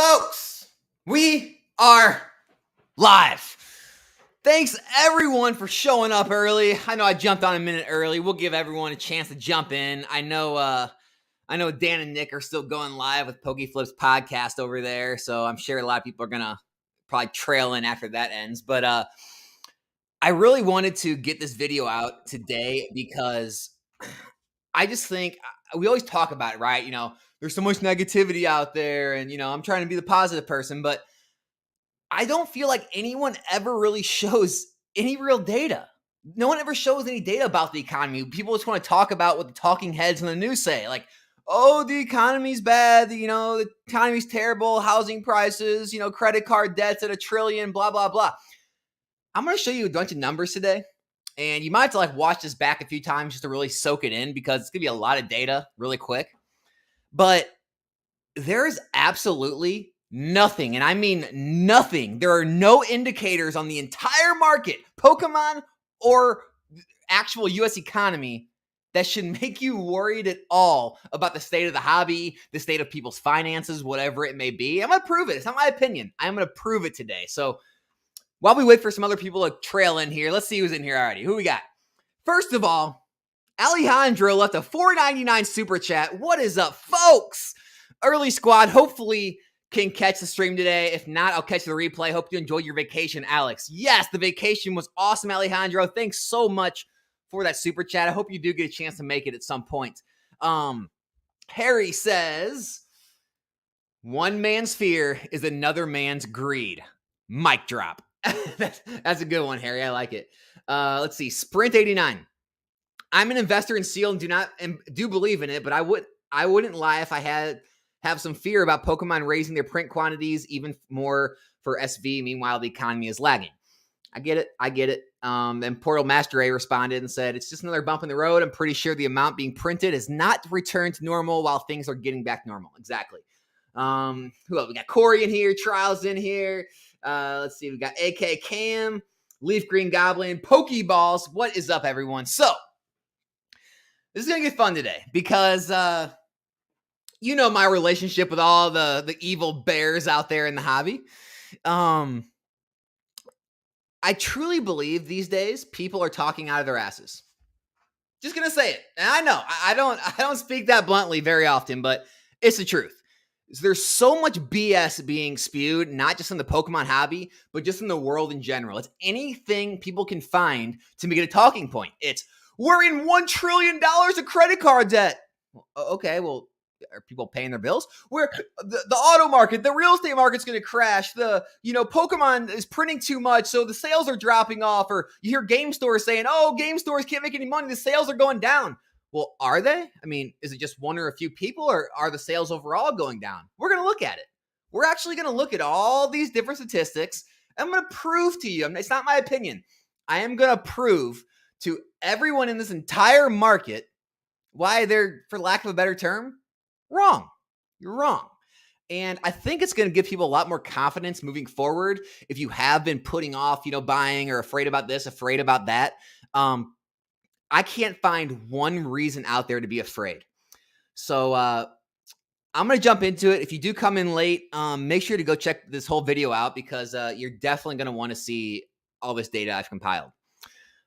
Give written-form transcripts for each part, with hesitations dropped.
Folks, we are live. Thanks everyone for showing up early. I know I jumped on a minute early. We'll give everyone a chance to jump in. I know Dan and Nick are still going live with PokeFlip's podcast over there, so I'm sure a lot of people are gonna probably trail in after that ends. But I really wanted to get this video out today because I just think we always talk about it, right? You know, there's so much negativity out there, and I'm trying to be the positive person, but I don't feel like anyone ever really shows any real data. No one ever shows any data about the economy. People just want to talk about what the talking heads on the news say, like, oh, the economy's bad, the economy's terrible, housing prices, credit card debts at $1 trillion, blah, blah, blah. I'm going to show you a bunch of numbers today, and you might have to watch this back a few times just to really soak it in because it's going to be a lot of data really quick. But there's absolutely nothing, and I mean nothing. There are no indicators on the entire market, Pokemon or actual U.S. economy, that should make you worried at all about the state of the hobby, the state of people's finances, whatever it may be. I'm going to prove it. It's not my opinion. I'm going to prove it today. So while we wait for some other people to trail in here, let's see who's in here already. Who we got? First of all, Alejandro left a $4.99 super chat. What is up, folks? Early squad, hopefully can catch the stream today. If not, I'll catch the replay. Hope you enjoyed your vacation, Alex. Yes, the vacation was awesome, Alejandro. Thanks so much for that super chat. I hope you do get a chance to make it at some point. Harry says, one man's fear is another man's greed. Mic drop. That's a good one, Harry. I like it. Let's see. Sprint 89. I'm an investor in Seal and do believe in it, but I wouldn't lie if I have some fear about Pokemon raising their print quantities even more for SV. Meanwhile, the economy is lagging. I get it. And Portal Master A responded and said, it's just another bump in the road. I'm pretty sure the amount being printed is not returned to normal while things are getting back normal. Exactly. Who else? We got Corey in here. Trials in here. Let's see. We got AK Cam, Leaf Green Goblin, Pokeballs. What is up, everyone? So this is going to get fun today because, my relationship with all the evil bears out there in the hobby. I truly believe these days people are talking out of their asses. Just going to say it. And I know I don't speak that bluntly very often, but it's the truth. There's so much BS being spewed, not just in the Pokemon hobby, but just in the world in general. It's anything people can find to make it a talking point. It's, we're in $1 trillion of credit card debt. Okay, well, are people paying their bills? Where the auto market, the real estate market's going to crash. Pokemon is printing too much, so the sales are dropping off. Or you hear game stores saying, oh, game stores can't make any money. The sales are going down. Well, are they? I mean, is it just one or a few people, or are the sales overall going down? We're going to look at it. We're actually going to look at all these different statistics. I'm going to prove to you, it's not my opinion. I am going to prove to everyone in this entire market why they're, for lack of a better term, wrong. You're wrong. And I think it's going to give people a lot more confidence moving forward if you have been putting off, buying or afraid about this, afraid about that. I can't find one reason out there to be afraid. So I'm going to jump into it. If you do come in late, make sure to go check this whole video out because you're definitely going to want to see all this data I've compiled.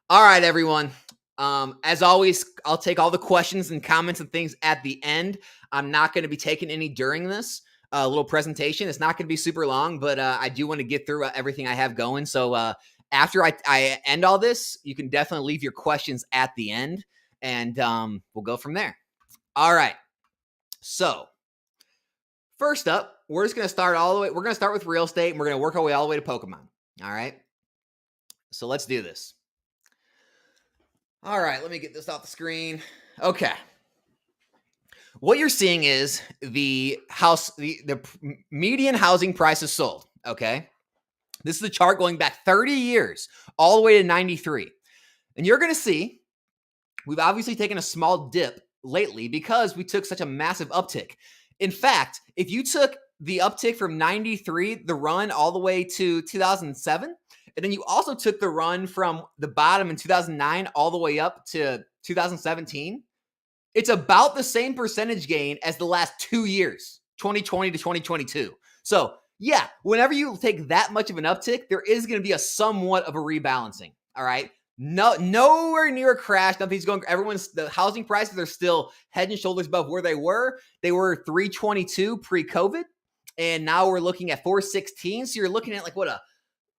All right, everyone. As always, I'll take all the questions and comments and things at the end. I'm not going to be taking any during this little presentation. It's not going to be super long, but I do want to get through everything I have going. So after I end all this, you can definitely leave your questions at the end, and we'll go from there. All right. So first up, we're just going to start all the way. We're going to start with real estate, and we're going to work our way all the way to Pokemon. All right. So let's do this. All right, let me get this off the screen. Okay. What you're seeing is the median housing prices sold, okay? This is a chart going back 30 years, all the way to 93. And you're going to see we've obviously taken a small dip lately because we took such a massive uptick. In fact, if you took the uptick from 93, the run all the way to 2007, and then you also took the run from the bottom in 2009 all the way up to 2017, it's about the same percentage gain as the last 2 years, 2020 to 2022. So yeah, whenever you take that much of an uptick, there is going to be a somewhat of a rebalancing. All right. No, nowhere near a crash. Nothing's going. The housing prices are still head and shoulders above where they were. They were 322 pre-COVID, and now we're looking at 416. So you're looking at like what a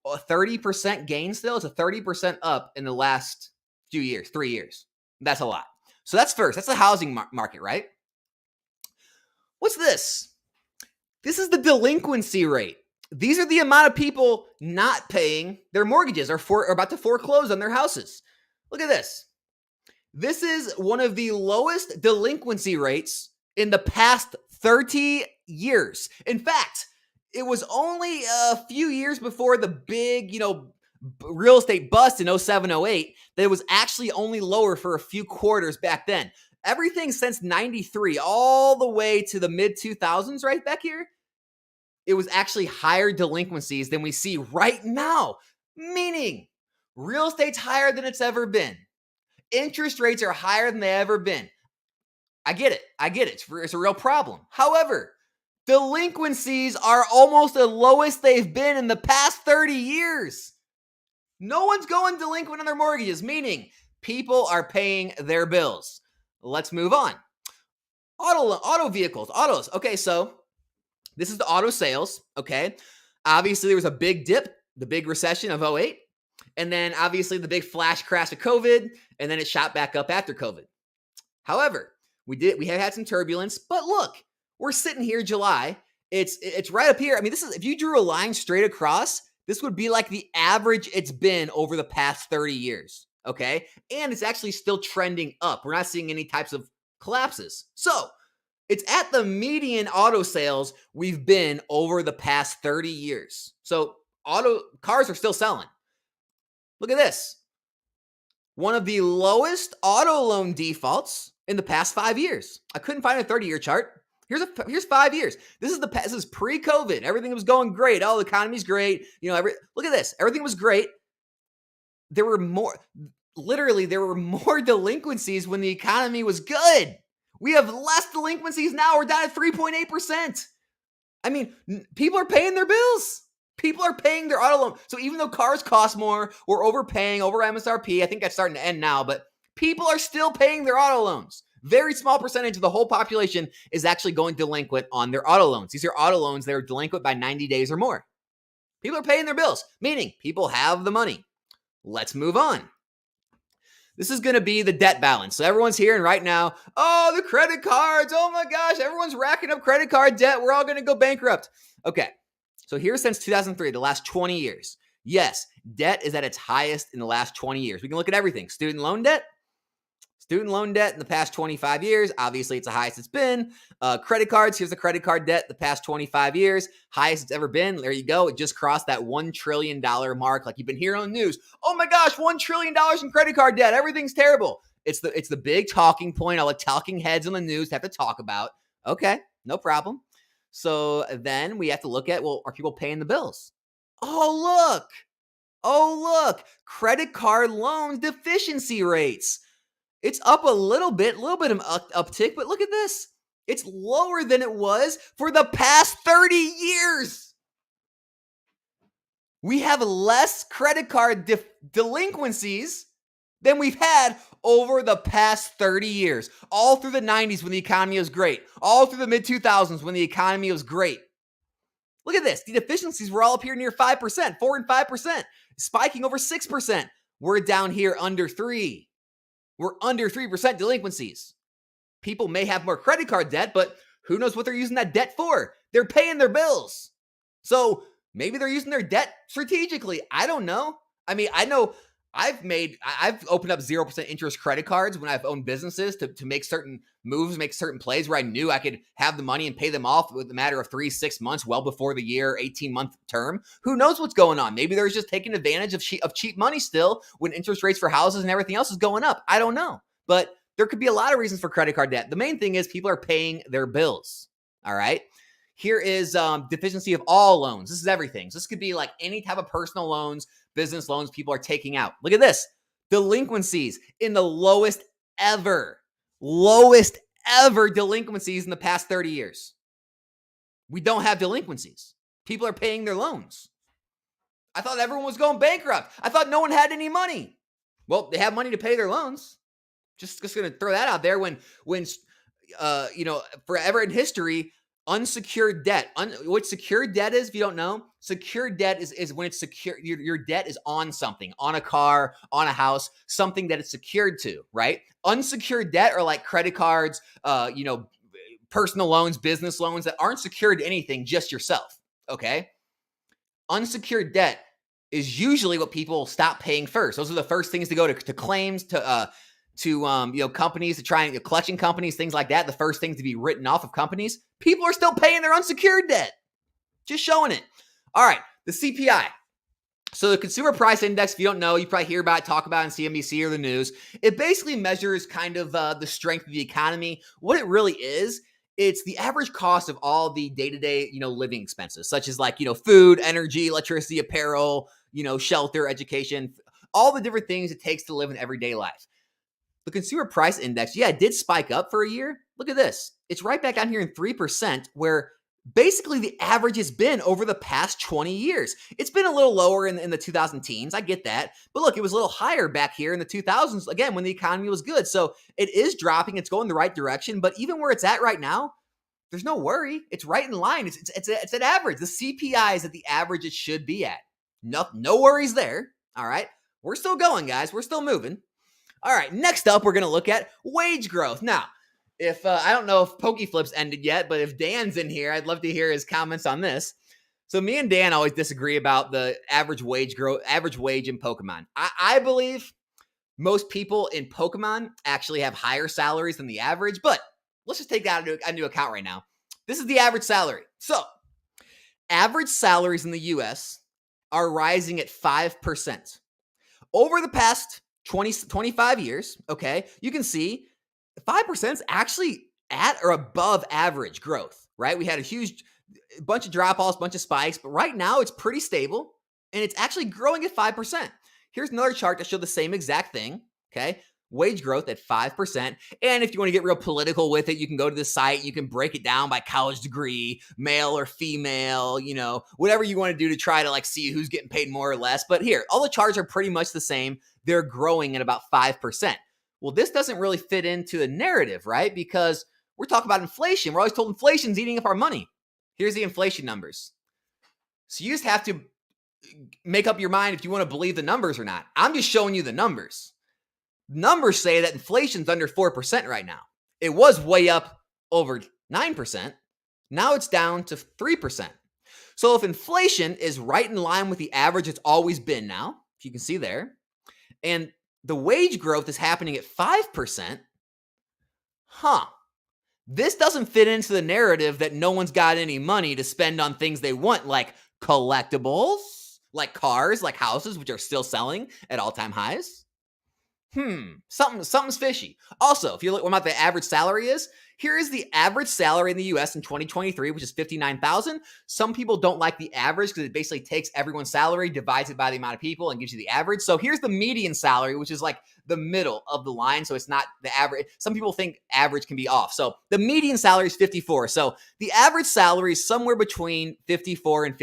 30% gain still. It's a 30% up in the last few years, 3 years. That's a lot. So that's first. That's the housing market, right? What's this? This is the delinquency rate. These are the amount of people not paying their mortgages or about to foreclose on their houses. Look at this. This is one of the lowest delinquency rates in the past 30 years. In fact, it was only a few years before the big, real estate bust in 07, 08 that it was actually only lower for a few quarters back then. Everything since 93 all the way to the mid 2000s right back here, it was actually higher delinquencies than we see right now, meaning real estate's higher than it's ever been. Interest rates are higher than they've ever been. I get it. It's a real problem. However, delinquencies are almost the lowest they've been in the past 30 years. No one's going delinquent on their mortgages, meaning people are paying their bills. Let's move on. Auto vehicles, autos. Okay, so this is the auto sales, okay? Obviously, there was a big dip, the big recession of 08, and then obviously the big flash crash of COVID, and then it shot back up after COVID. However, we have had some turbulence, but look, we're sitting here July. It's right up here. I mean, this is, if you drew a line straight across, this would be like the average it's been over the past 30 years, okay? And it's actually still trending up. We're not seeing any types of collapses. So, it's at the median auto sales we've been over the past 30 years. So cars are still selling. Look at this. One of the lowest auto loan defaults in the past 5 years. I couldn't find a 30-year chart. Here's 5 years. This is pre-COVID. Everything was going great. Oh, the economy's great. Look at this. Everything was great. There were more delinquencies when the economy was good. We have less delinquencies now. We're down at 3.8%. I mean, people are paying their bills. People are paying their auto loan. So even though cars cost more, we're overpaying over MSRP. I think that's starting to end now, but people are still paying their auto loans. Very small percentage of the whole population is actually going delinquent on their auto loans. These are auto loans that are delinquent by 90 days or more. People are paying their bills, meaning people have the money. Let's move on. This is going to be the debt balance. So everyone's hearing right now, oh, the credit cards. Oh my gosh, everyone's racking up credit card debt. We're all going to go bankrupt. Okay, so here since 2003, the last 20 years. Yes, debt is at its highest in the last 20 years. We can look at everything. Student loan debt in the past 25 years. Obviously, it's the highest it's been. Credit cards, here's the credit card debt the past 25 years. Highest it's ever been. There you go. It just crossed that $1 trillion mark like you've been hearing on the news. Oh my gosh, $1 trillion in credit card debt. Everything's terrible. It's the big talking point all the talking heads on the news have to talk about. Okay, no problem. So then we have to look at, well, are people paying the bills? Oh, look. Credit card loan deficiency rates. It's up a little bit of an uptick, but look at this. It's lower than it was for the past 30 years. We have less credit card delinquencies than we've had over the past 30 years. All through the 90s when the economy was great. All through the mid-2000s when the economy was great. Look at this. The deficiencies were all up here near 5%, 4 and 5%, spiking over 6%. We're down here under 3%. We're under 3% delinquencies. People may have more credit card debt, but who knows what they're using that debt for? They're paying their bills. So maybe they're using their debt strategically. I don't know. I mean, I know I've opened up 0% interest credit cards when I've owned businesses to make certain moves, make certain plays where I knew I could have the money and pay them off with a matter of 3-6 months, well before the year, 18-month term. Who knows what's going on? Maybe they're just taking advantage of cheap money still when interest rates for houses and everything else is going up. I don't know. But there could be a lot of reasons for credit card debt. The main thing is people are paying their bills. All right. Here is deficiency of all loans. This is everything. So this could be like any type of personal loans, business loans people are taking out. Look at this. Delinquencies in the lowest ever delinquencies in the past 30 years. We don't have delinquencies. People are paying their loans. I thought everyone was going bankrupt. I thought no one had any money. Well, they have money to pay their loans. Just going to throw that out there. When forever in history, unsecured debt. What secured debt is, if you don't know, secured debt is when it's secure. Your debt is on something, on a car, on a house, something that it's secured to, right? Unsecured debt are like credit cards, personal loans, business loans that aren't secured to anything, just yourself. Okay. Unsecured debt is usually what people stop paying first. Those are the first things to go to claims, to companies, to try and collection companies, things like that. The first things to be written off of companies. People are still paying their unsecured debt. Just showing it. All right, the CPI. So the Consumer Price Index, if you don't know, you probably hear about it, talk about it on CNBC or the news. It basically measures kind of the strength of the economy. What it really is, it's the average cost of all the day-to-day, living expenses, such as like, food, energy, electricity, apparel, shelter, education, all the different things it takes to live an everyday life. The Consumer Price Index, it did spike up for a year. Look at this. It's right back down here in 3%, where basically the average has been over the past 20 years. It's been a little lower in the 2010s. I get that. But look, it was a little higher back here in the 2000s, again, when the economy was good. So it is dropping. It's going the right direction. But even where it's at right now, there's no worry. It's right in line. It's at average. The CPI is at the average it should be at. No worries there. All right. We're still going, guys. We're still moving. All right, next up, we're going to look at wage growth. Now, if I don't know if Pokey Flips ended yet, but if Dan's in here, I'd love to hear his comments on this. So me and Dan always disagree about the average wage in Pokemon. I believe most people in Pokemon actually have higher salaries than the average, but let's just take that into account right now. This is the average salary. So average salaries in the U.S. are rising at 5%. Over the past 25 years, okay, you can see 5% is actually at or above average growth, right? We had a bunch of drop-offs, bunch of spikes, but right now it's pretty stable, and it's actually growing at 5%. Here's another chart that showed the same exact thing, okay? Wage growth at 5%. And if you want to get real political with it, you can go to the site. You can break it down by college degree, male or female, whatever you want to do to try to see who's getting paid more or less. But here, all the charts are pretty much the same. They're growing at about 5%. Well, this doesn't really fit into the narrative, right? Because we're talking about inflation. We're always told inflation's eating up our money. Here's the inflation numbers. So you just have to make up your mind if you want to believe the numbers or not. I'm just showing you the numbers. Numbers say that inflation's under 4% right now. It was way up over 9%. Now it's down to 3%. So if inflation is right in line with the average it's always been now, if you can see there, and the wage growth is happening at 5%, this doesn't fit into the narrative that no one's got any money to spend on things they want, like collectibles, like cars, like houses, which are still selling at all-time highs. Something's fishy. Also, if you look what the average salary is, here is the average salary in the U.S. in 2023, which is $59,000. Some people don't like the average because it basically takes everyone's salary, divides it by the amount of people, and gives you the average. So here's the median salary, which is like the middle of the line. So it's not the average. Some people think average can be off. So the median salary is $54,000. So the average salary is somewhere between $54,000 and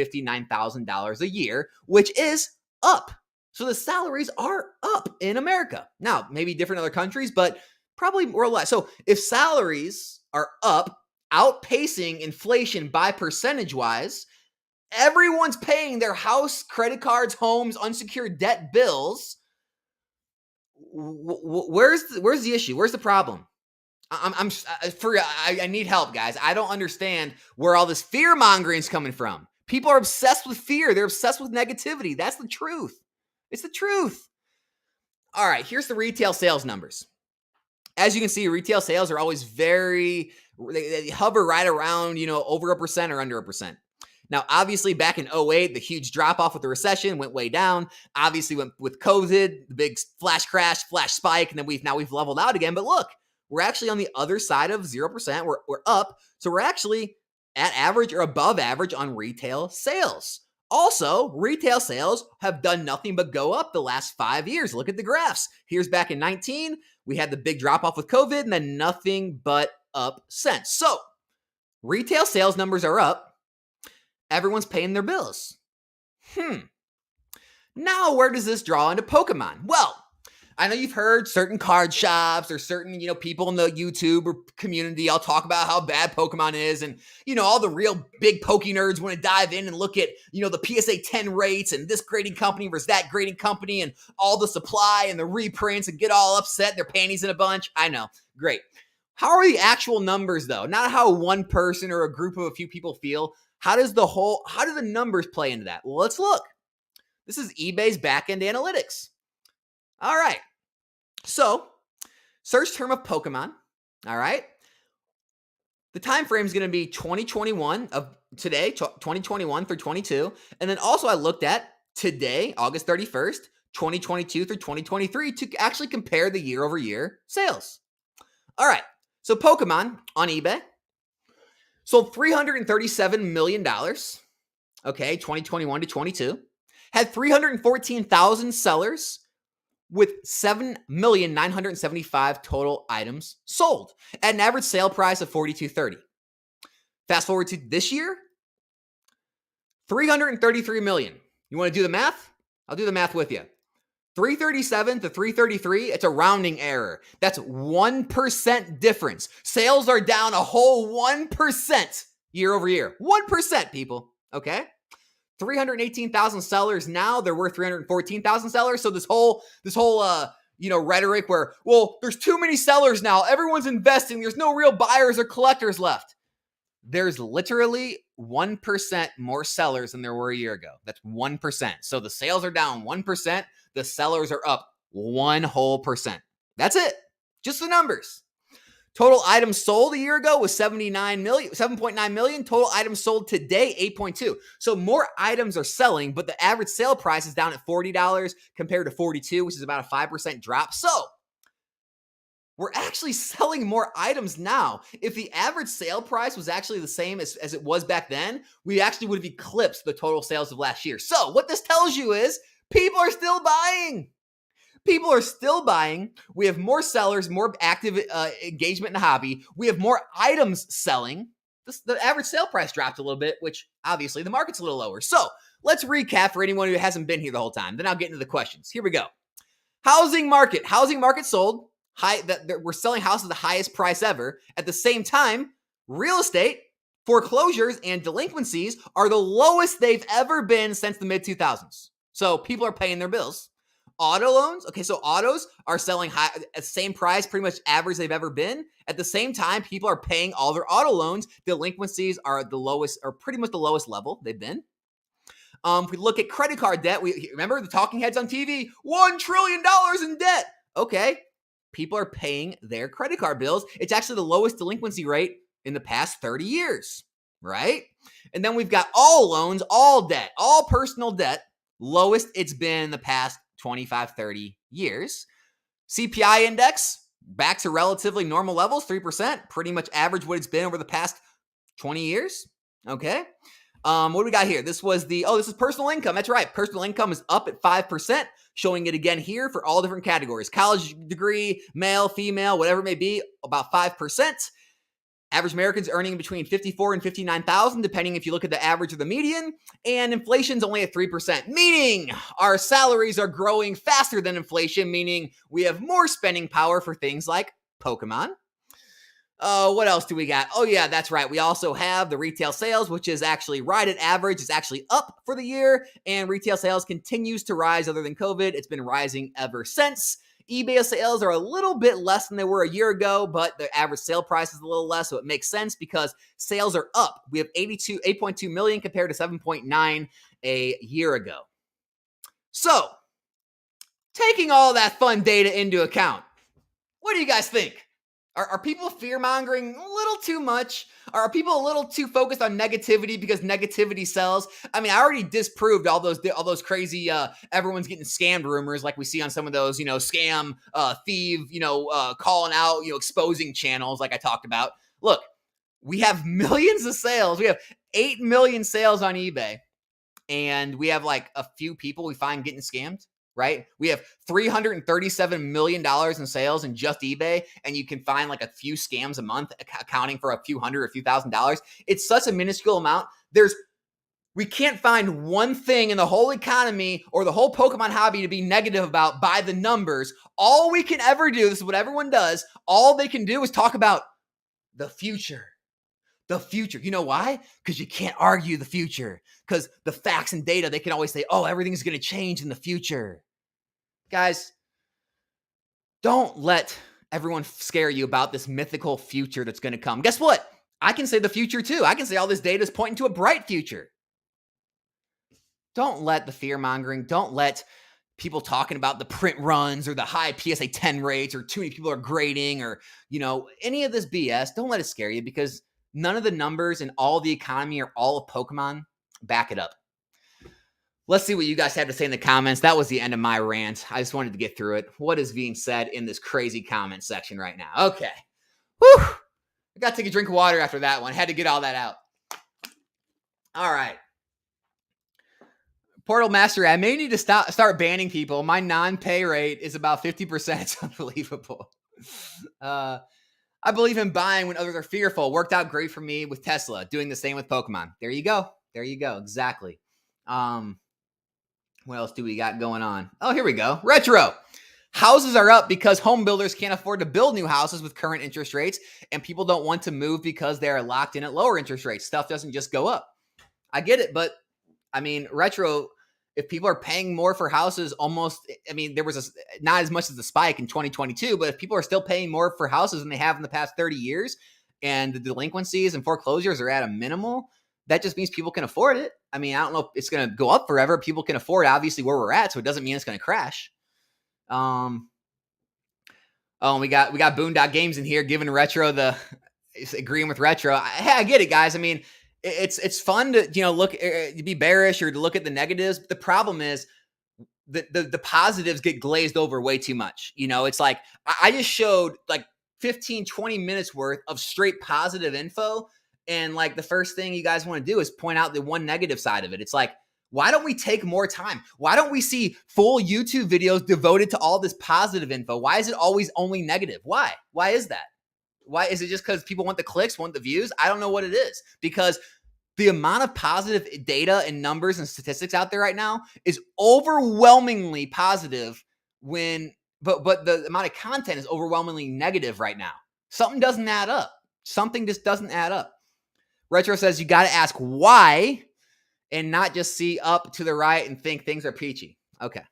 $59,000 a year, which is up. So the salaries are up in America. Now, maybe different in other countries, but probably more or less. So if salaries are up, outpacing inflation by percentage-wise, everyone's paying their house, credit cards, homes, unsecured debt bills. Where's the issue? Where's the problem? I need help, guys. I don't understand where all this fear-mongering is coming from. People are obsessed with fear. They're obsessed with negativity. That's the truth. It's the truth. All right, here's the retail sales numbers. As you can see, retail sales are always they hover right around, over 1% or under 1%. Now, obviously, back in 2008, the huge drop-off with the recession went way down. Obviously, went with COVID, the big flash crash, flash spike, and then we've leveled out again. But look, we're actually on the other side of 0%. We're up. So we're actually at average or above average on retail sales. Also, retail sales have done nothing but go up the last 5 years. Look at the graphs. Here's back in 2019. We had the big drop-off with COVID, and then nothing but up since. So, retail sales numbers are up. Everyone's paying their bills. Now, where does this draw into Pokemon? Well, I know you've heard certain card shops or certain, people in the YouTube or community all talk about how bad Pokemon is. And, all the real big Poke nerds want to dive in and look at, the PSA 10 rates and this grading company versus that grading company and all the supply and the reprints and get all upset, their panties in a bunch. I know. Great. How are the actual numbers, though? Not how one person or a group of a few people feel. How do the numbers play into that? Well, let's look. This is eBay's backend analytics. All right. So, search term of Pokemon. All right. The time frame is going to be 2021 of today, 2021 through 22. And then also I looked at today, August 31st, 2022 through 2023 to actually compare the year over year sales. All right. So Pokemon on eBay sold $337 million. Okay. 2021 to 22. Had 314,000 sellers with 7,975 total items sold at an average sale price of $42.30. Fast forward to this year, 333 million. You want to do the math? I'll do the math with you. 337 to 333, it's a rounding error. That's 1% difference. Sales are down a whole 1% year over year. 1%, people, okay? 318,000 sellers now. There were 314,000 sellers. So this whole rhetoric where, well, there's too many sellers now. Everyone's investing. There's no real buyers or collectors left. There's literally 1% more sellers than there were a year ago. That's 1%. So the sales are down 1%. The sellers are up 1%. That's it. Just the numbers. Total items sold a year ago was 7.9 million. Total items sold today, 8.2. So more items are selling, but the average sale price is down at $40 compared to $42, which is about a 5% drop. So we're actually selling more items now. If the average sale price was actually the same as it was back then, we actually would have eclipsed the total sales of last year. So what this tells you is people are still buying. People are still buying. We have more sellers, more active engagement in the hobby. We have more items selling. The average sale price dropped a little bit, which obviously the market's a little lower. So let's recap for anyone who hasn't been here the whole time. Then I'll get into the questions. Here we go. Housing market. Housing market sold. We're selling houses the highest price ever. At the same time, real estate, foreclosures, and delinquencies are the lowest they've ever been since the mid-2000s. So people are paying their bills. Auto loans. Okay, so autos are selling high at the same price, pretty much average they've ever been. At the same time, people are paying all their auto loans. Delinquencies are the lowest, or pretty much the lowest level they've been. If we look at credit card debt, we remember the talking heads on TV, $1 trillion in debt. Okay, people are paying their credit card bills. It's actually the lowest delinquency rate in the past 30 years, right? And then we've got all loans, all debt, all personal debt, lowest it's been in the past 25, 30 years. CPI index, back to relatively normal levels, 3%, pretty much average what it's been over the past 20 years. Okay. What do we got here? This is personal income. That's right. Personal income is up at 5%, showing it again here for all different categories. College degree, male, female, whatever it may be, about 5%. Average Americans earning between $54,000 and $59,000, depending if you look at the average or the median. And inflation's only at 3%, meaning our salaries are growing faster than inflation, meaning we have more spending power for things like Pokemon. What else do we got? Oh, yeah, that's right. We also have the retail sales, which is actually right at average. It's actually up for the year, and retail sales continues to rise other than COVID. It's been rising ever since. eBay sales are a little bit less than they were a year ago, but the average sale price is a little less, so it makes sense because sales are up. We have 8.2 million compared to 7.9 a year ago. So, taking all that fun data into account, what do you guys think? Are people fear-mongering a little too much? Are people a little too focused on negativity because negativity sells? I mean, I already disproved all those crazy everyone's getting scammed rumors like we see on some of those, scam, thief, calling out, exposing channels like I talked about. Look, we have millions of sales. We have 8 million sales on eBay, and we have like a few people we find getting scammed. Right? We have $337 million in sales in just eBay, and you can find like a few scams a month accounting for a few hundred or a few $1,000s. It's such a minuscule amount. There's We can't find one thing in the whole economy or the whole Pokemon hobby to be negative about by the numbers. All we can ever do, this is what everyone does, all they can do is talk about the future. The future. You know why? Because you can't argue the future. Because the facts and data, they can always say, oh, everything's going to change in the future. Guys, don't let everyone scare you about this mythical future that's going to come. Guess what? I can say the future too. I can say all this data is pointing to a bright future. Don't let the fear mongering, don't let people talking about the print runs or the high PSA 10 rates or too many people are grading or, any of this BS. Don't let it scare you because none of the numbers in all the economy or all of Pokemon back it up. Let's see what you guys have to say in the comments. That was the end of my rant. I just wanted to get through it. What is being said in this crazy comment section right now? Okay. Whew. I got to take a drink of water after that one. Had to get all that out. All right. Portal Master, I may need to start banning people. My non-pay rate is about 50%. It's unbelievable. I believe in buying when others are fearful. Worked out great for me with Tesla. Doing the same with Pokemon. There you go. Exactly. What else do we got going on? Oh, here we go. Retro. Houses are up because home builders can't afford to build new houses with current interest rates, and people don't want to move because they are locked in at lower interest rates. Stuff doesn't just go up. I get it, but Retro, if people are paying more for houses there was not as much as the spike in 2022, but if people are still paying more for houses than they have in the past 30 years and the delinquencies and foreclosures are at a minimal, that just means people can afford it. I don't know if it's going to go up forever. People can afford obviously where we're at, so it doesn't mean it's going to crash. We got Boondock Games in here giving Retro agreeing with Retro. I get it, guys. It's fun to look to be bearish or to look at the negatives. But the problem is the positives get glazed over way too much. It's like I just showed like 15, 20 minutes worth of straight positive info. And like the first thing you guys want to do is point out the one negative side of it. It's like, why don't we take more time? Why don't we see full YouTube videos devoted to all this positive info? Why is it always only negative? Why? Why is that? Why is it just because people want the clicks, want the views? I don't know what it is, because the amount of positive data and numbers and statistics out there right now is overwhelmingly positive but the amount of content is overwhelmingly negative right now. Something doesn't add up. Something just doesn't add up. Retro says you got to ask why and not just see up to the right and think things are peachy. Okay.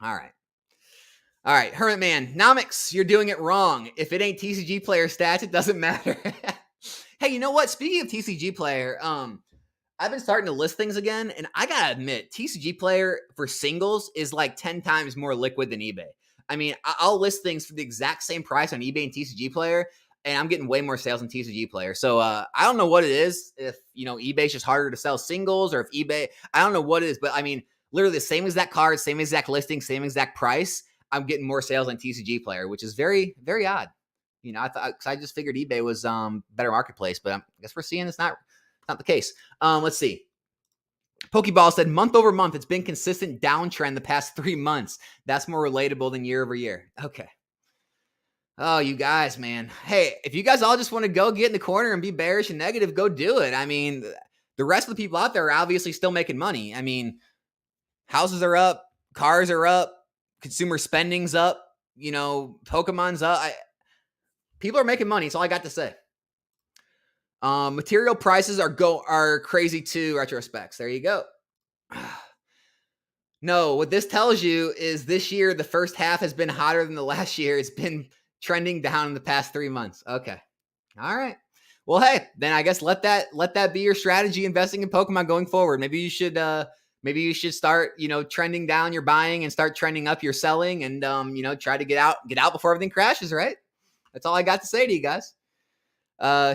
All right. Hermit Man, Nomics, you're doing it wrong. If it ain't TCG Player stats, it doesn't matter. Hey, you know what? Speaking of TCG Player, I've been starting to list things again, and I gotta admit, TCG Player for singles is like 10 times more liquid than eBay. I'll list things for the exact same price on eBay and TCG Player, and I'm getting way more sales on TCG Player. So I don't know what it is. If eBay's just harder to sell singles, or if eBay, I don't know what it is, but literally the same exact card, same exact listing, same exact price. I'm getting more sales on TCG Player, which is very, very odd. I just figured eBay was better marketplace, but I guess we're seeing it's not the case. Let's see. Pokeball said month over month, it's been consistent downtrend the past 3 months. That's more relatable than year over year. Okay. Oh, you guys, man. Hey, if you guys all just want to go get in the corner and be bearish and negative, go do it. The rest of the people out there are obviously still making money. Houses are up, cars are up, consumer spending's up, Pokemon's up. People are making money. That's all I got to say. Material prices are crazy too. Retrospects. There you go. No, what this tells you is this year, the first half has been hotter than the last year. It's been trending down in the past 3 months. Okay. All right. Well, hey, then I guess let that be your strategy investing in Pokemon going forward. Maybe you should start, trending down your buying and start trending up your selling and, try to get out before everything crashes, right? That's all I got to say to you guys.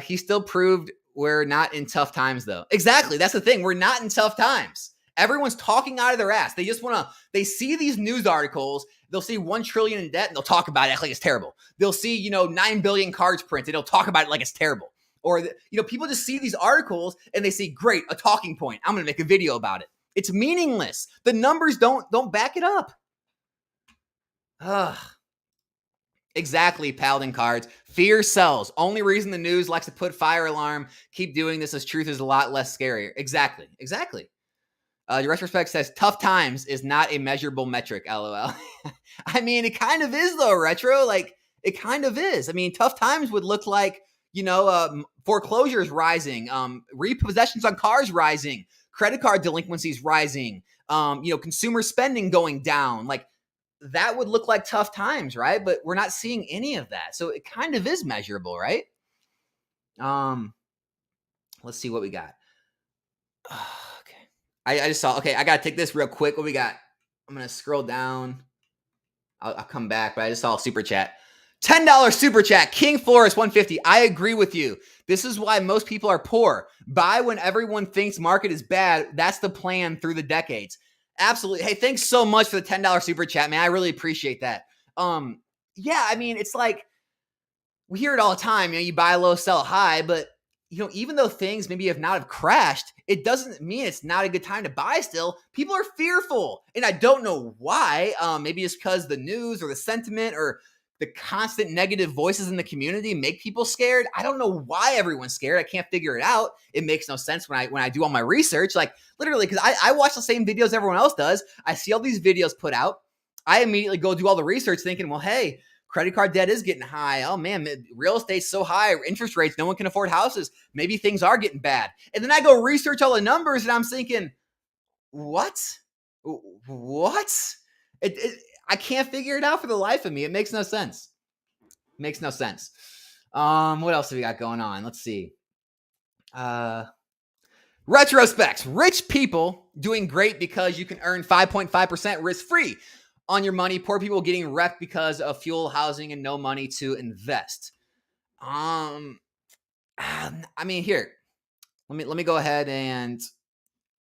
He still proved we're not in tough times, though. Exactly. That's the thing. We're not in tough times. Everyone's talking out of their ass. They just they see these news articles. They'll see 1 trillion in debt and they'll talk about it like it's terrible. They'll see, 9 billion cards printed. They'll talk about it like it's terrible. Or, people just see these articles and they see, great, a talking point. I'm going to make a video about it. It's meaningless. The numbers don't back it up. Ugh. Exactly, Paladin cards. Fear sells. Only reason the news likes to put fire alarm, keep doing this as truth is a lot less scarier. Exactly. Exactly. Your retrospect says tough times is not a measurable metric, lol. I mean, it kind of is though, Retro. Like, it kind of is. I mean, tough times would look like, foreclosures rising, repossessions on cars rising, credit card delinquencies rising, consumer spending going down. Like, that would look like tough times, right? But we're not seeing any of that. So it kind of is measurable, right? Let's see what we got. Okay. I just saw, okay, I got to take this real quick. What we got? I'm going to scroll down. I'll come back, but I just saw a super chat. $10 super chat. King Flores 150. I agree with you. This is why most people are poor. Buy when everyone thinks market is bad. That's the plan through the decades. Absolutely. Hey, thanks so much for the $10 super chat, man. I really appreciate that. Yeah, I mean, it's like we hear it all the time. You buy low, sell high, but even though things maybe have crashed, it doesn't mean it's not a good time to buy still. People are fearful, and I don't know why. Maybe it's because the news or the sentiment or the constant negative voices in the community make people scared. I don't know why everyone's scared. I can't figure it out. It makes no sense when I do all my research. Like, literally, because I watch the same videos everyone else does. I see all these videos put out. I immediately go do all the research thinking, well, hey, credit card debt is getting high. Oh man, real estate's so high. Interest rates, no one can afford houses. Maybe things are getting bad. And then I go research all the numbers and I'm thinking, what? I can't figure it out for the life of me. It makes no sense. What else have we got going on? Let's see. Retrospects. Rich people doing great because you can earn 5.5% risk-free on your money. Poor people getting wrecked because of fuel, housing, and no money to invest. I mean, here, let me go ahead and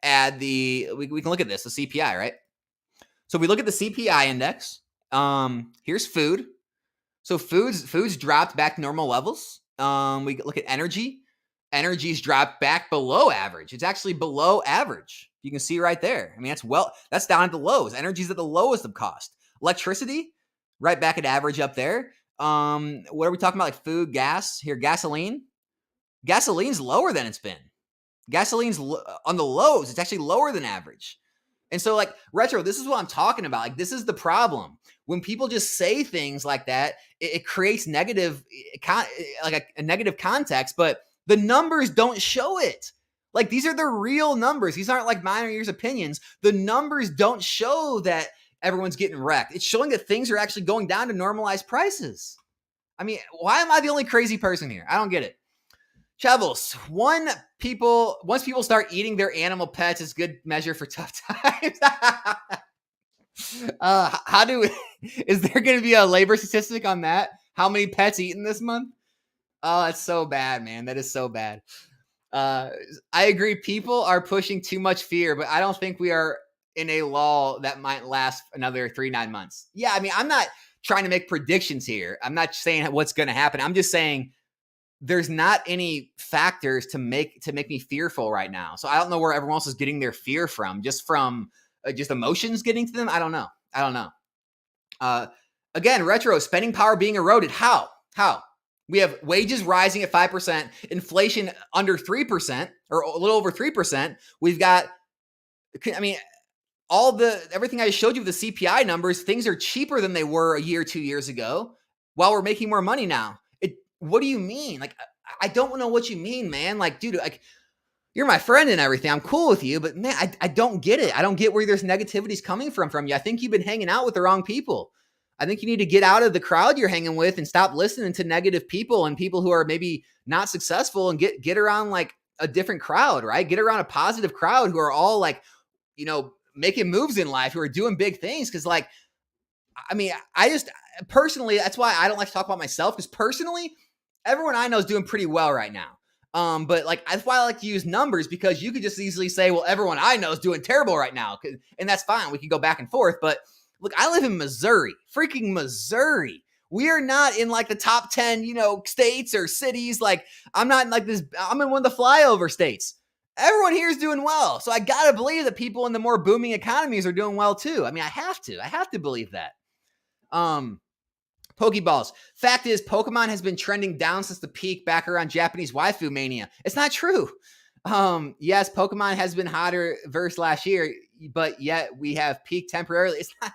add we can look at this, the CPI, right? So if we look at the CPI index, here's food. So foods dropped back to normal levels. We look at energy. Energy's dropped back below average. It's actually below average. You can see right there. I mean, that's down at the lows. Energy's at the lowest of cost. Electricity, right back at average up there. What are we talking about? Like food, gas. Here, gasoline. Gasoline's lower than it's been. Gasoline's on the lows. It's actually lower than average. And so, like, Retro, this is what I'm talking about. Like, this is the problem. When people just say things like that, it creates negative, like a negative context, but the numbers don't show it. Like, these are the real numbers. These aren't like mine or yours opinions. The numbers don't show that everyone's getting wrecked. It's showing that things are actually going down to normalized prices. I mean, why am I the only crazy person here? I don't get it. Shovels. Once people start eating their animal pets, is good measure for tough times. Is there going to be a labor statistic on that? How many pets eaten this month? Oh, that's so bad, man. That is so bad. I agree. People are pushing too much fear, but I don't think we are in a lull that might last another 3-9 months. Yeah, I mean, I'm not trying to make predictions here. I'm not saying what's going to happen. I'm just saying there's not any factors to make me fearful right now. So I don't know where everyone else is getting their fear from. Just emotions getting to them. I don't know. Again, Retro, spending power being eroded. How? We have wages rising at 5%, inflation under 3% or a little over 3%. We've got, I mean, everything I showed you with the CPI numbers, things are cheaper than they were a year, 2 years ago, while we're making more money now. What do you mean? Like, I don't know what you mean, man. Like, dude, like, you're my friend and everything. I'm cool with you, but man, I don't get it. I don't get where there's negativity's coming from you. I think you've been hanging out with the wrong people. I think you need to get out of the crowd you're hanging with and stop listening to negative people and people who are maybe not successful and get around like a different crowd, right? Get around a positive crowd who are all like, making moves in life, who are doing big things. Cause like, I mean, I just personally, that's why I don't like to talk about myself, because personally, everyone I know is doing pretty well right now. But like, that's why I like to use numbers, because you could just easily say, well, everyone I know is doing terrible right now. And that's fine. We can go back and forth. But look, I live in Missouri, freaking Missouri. We are not in like the top 10, states or cities. Like, I'm not in like this, I'm in one of the flyover states. Everyone here is doing well. So I got to believe that people in the more booming economies are doing well too. I mean, I have to believe that. Pokeballs. Fact is, Pokemon has been trending down since the peak back around Japanese waifu mania. It's not true. Yes, Pokemon has been hotter versus last year, but yet we have peaked temporarily. It's not.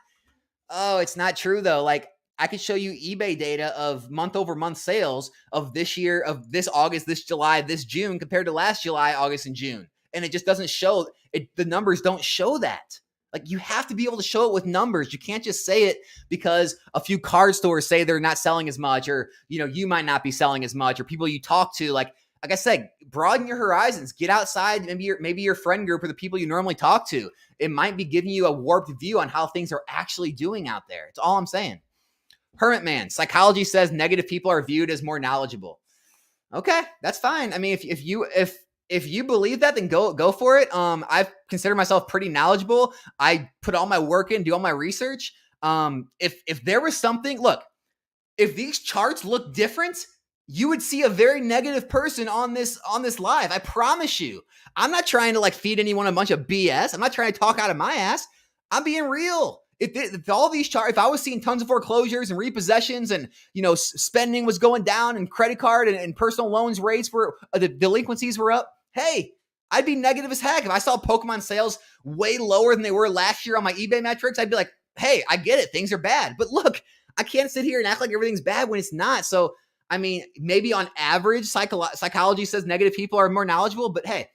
Oh, it's not true though. Like I could show you eBay data of month over month sales of this year, of this August, this July, this June compared to last July, August, and June, and it just doesn't show. It the numbers don't show that. Like you have to be able to show it with numbers. You can't just say it because a few card stores say they're not selling as much, or you might not be selling as much, or people you talk to. Like I said, broaden your horizons. Get outside. Maybe your friend group or the people you normally talk to. It might be giving you a warped view on how things are actually doing out there. It's all I'm saying. Hermit Man, psychology says negative people are viewed as more knowledgeable. Okay, that's fine. I mean, if you believe that, then go for it. I consider myself pretty knowledgeable. I put all my work in, do all my research. If there was something, look, if these charts look different, you would see a very negative person on this live. I promise you. I'm not trying to feed anyone a bunch of BS. I'm not trying to talk out of my ass. I'm being real. If all these charts, if I was seeing tons of foreclosures and repossessions and, spending was going down and credit card and personal loans rates the delinquencies were up, hey, I'd be negative as heck. If I saw Pokemon sales way lower than they were last year on my eBay metrics, I'd be like, hey, I get it. Things are bad. But look, I can't sit here and act like everything's bad when it's not. So, I mean, maybe on average, psychology says negative people are more knowledgeable, but hey,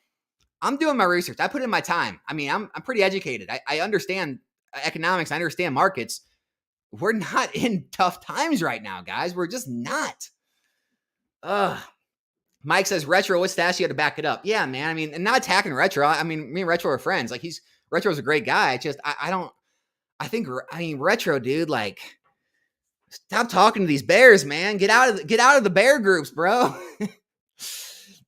I'm doing my research. I put in my time. I mean, I'm pretty educated. I understand economics. I understand markets. We're not in tough times right now, guys. We're just not. Mike says, Retro, what stats you had to back it up? Yeah, man. I mean, and not attacking Retro. I mean, me and Retro are friends. Retro's a great guy. It's just, I think Retro, dude, stop talking to these bears, man. Get out of the bear groups, bro.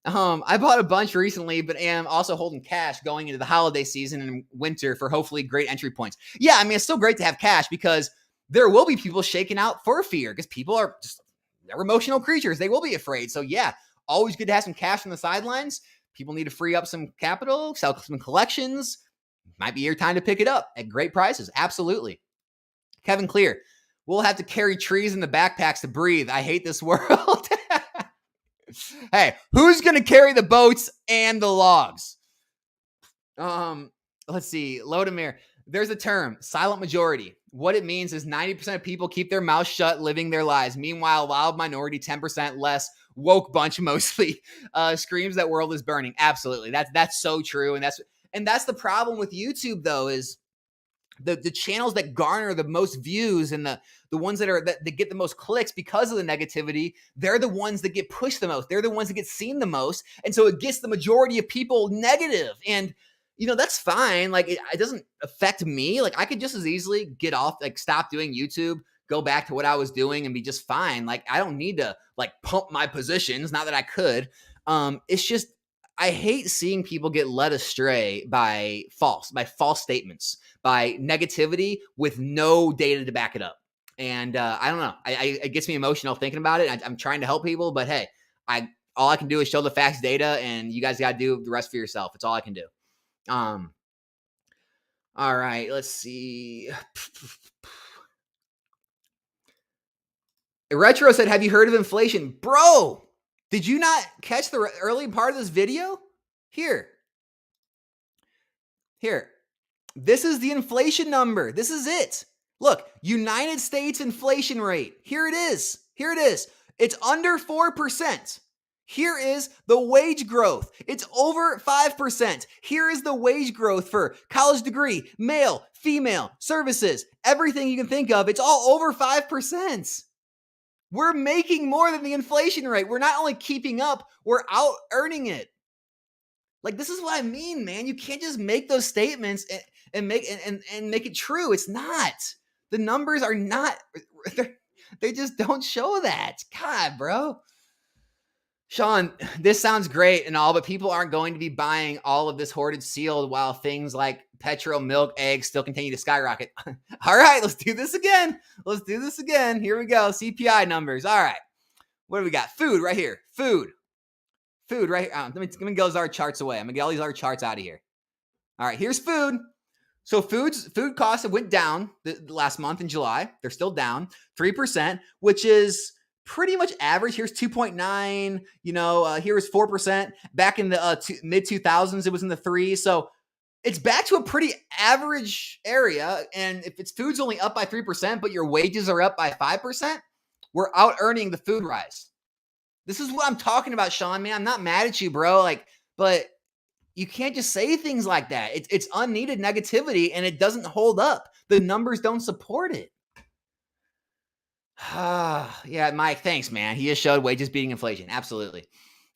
I bought a bunch recently, but am also holding cash going into the holiday season and winter for hopefully great entry points. Yeah, I mean, it's still great to have cash because there will be people shaking out for fear because people they're emotional creatures. They will be afraid. So yeah, always good to have some cash on the sidelines. People need to free up some capital, sell some collections. Might be your time to pick it up at great prices. Absolutely. Kevin Clear, we'll have to carry trees in the backpacks to breathe. I hate this world. Hey, who's going to carry the boats and the logs? Let's see. Lodemir, there's a term, silent majority. What it means is 90% of people keep their mouth shut, living their lives. Meanwhile, loud minority, 10% less, woke bunch mostly, screams that world is burning. Absolutely. That's so true. And that's the problem with YouTube, though, is the channels that garner the most views and the ones that get the most clicks because of the negativity, they're the ones that get pushed the most. They're the ones that get seen the most. And so it gets the majority of people negative. And, that's fine. It doesn't affect me. I could just as easily get off, stop doing YouTube, go back to what I was doing and be just fine. I don't need to pump my positions. Not that I could. It's just, I hate seeing people get led astray by false statements, by negativity with no data to back it up. And I don't know. It gets me emotional thinking about it. I'm trying to help people, but hey, all I can do is show the facts, data, and you guys got to do the rest for yourself. It's all I can do. All right, let's see. Retro said, have you heard of inflation? Bro, did you not catch the early part of this video? Here. This is the inflation number. This is it. Look, United States inflation rate. Here it is. It's under 4%. Here is the wage growth. It's over 5%. Here is the wage growth for college degree, male, female, services, everything you can think of. It's all over 5%. We're making more than the inflation rate. We're not only keeping up, we're out earning it. This is what I mean, man. You can't just make those statements and make it true. It's not. The numbers are not. They just don't show that. God, bro. Sean, this sounds great and all, but people aren't going to be buying all of this hoarded sealed while things like petrol, milk, eggs still continue to skyrocket. All right, let's do this again. Here we go. CPI numbers. All right. What do we got? Food right here. Food right here. Let me get those our charts away. I'm going to get all these other charts out of here. All right, here's food. So food costs went down the last month in July. They're still down 3%, which is pretty much average. Here's 2.9. Here is 4%. Back in the mid 2000s, it was in the threes. So it's back to a pretty average area. And if it's food's only up by 3%, but your wages are up by 5%, we're out earning the food rise. This is what I'm talking about, Sean, man. I'm not mad at you, bro. But you can't just say things like that. It's unneeded negativity, and it doesn't hold up. The numbers don't support it. Yeah, Mike, thanks, man. He just showed wages beating inflation. Absolutely.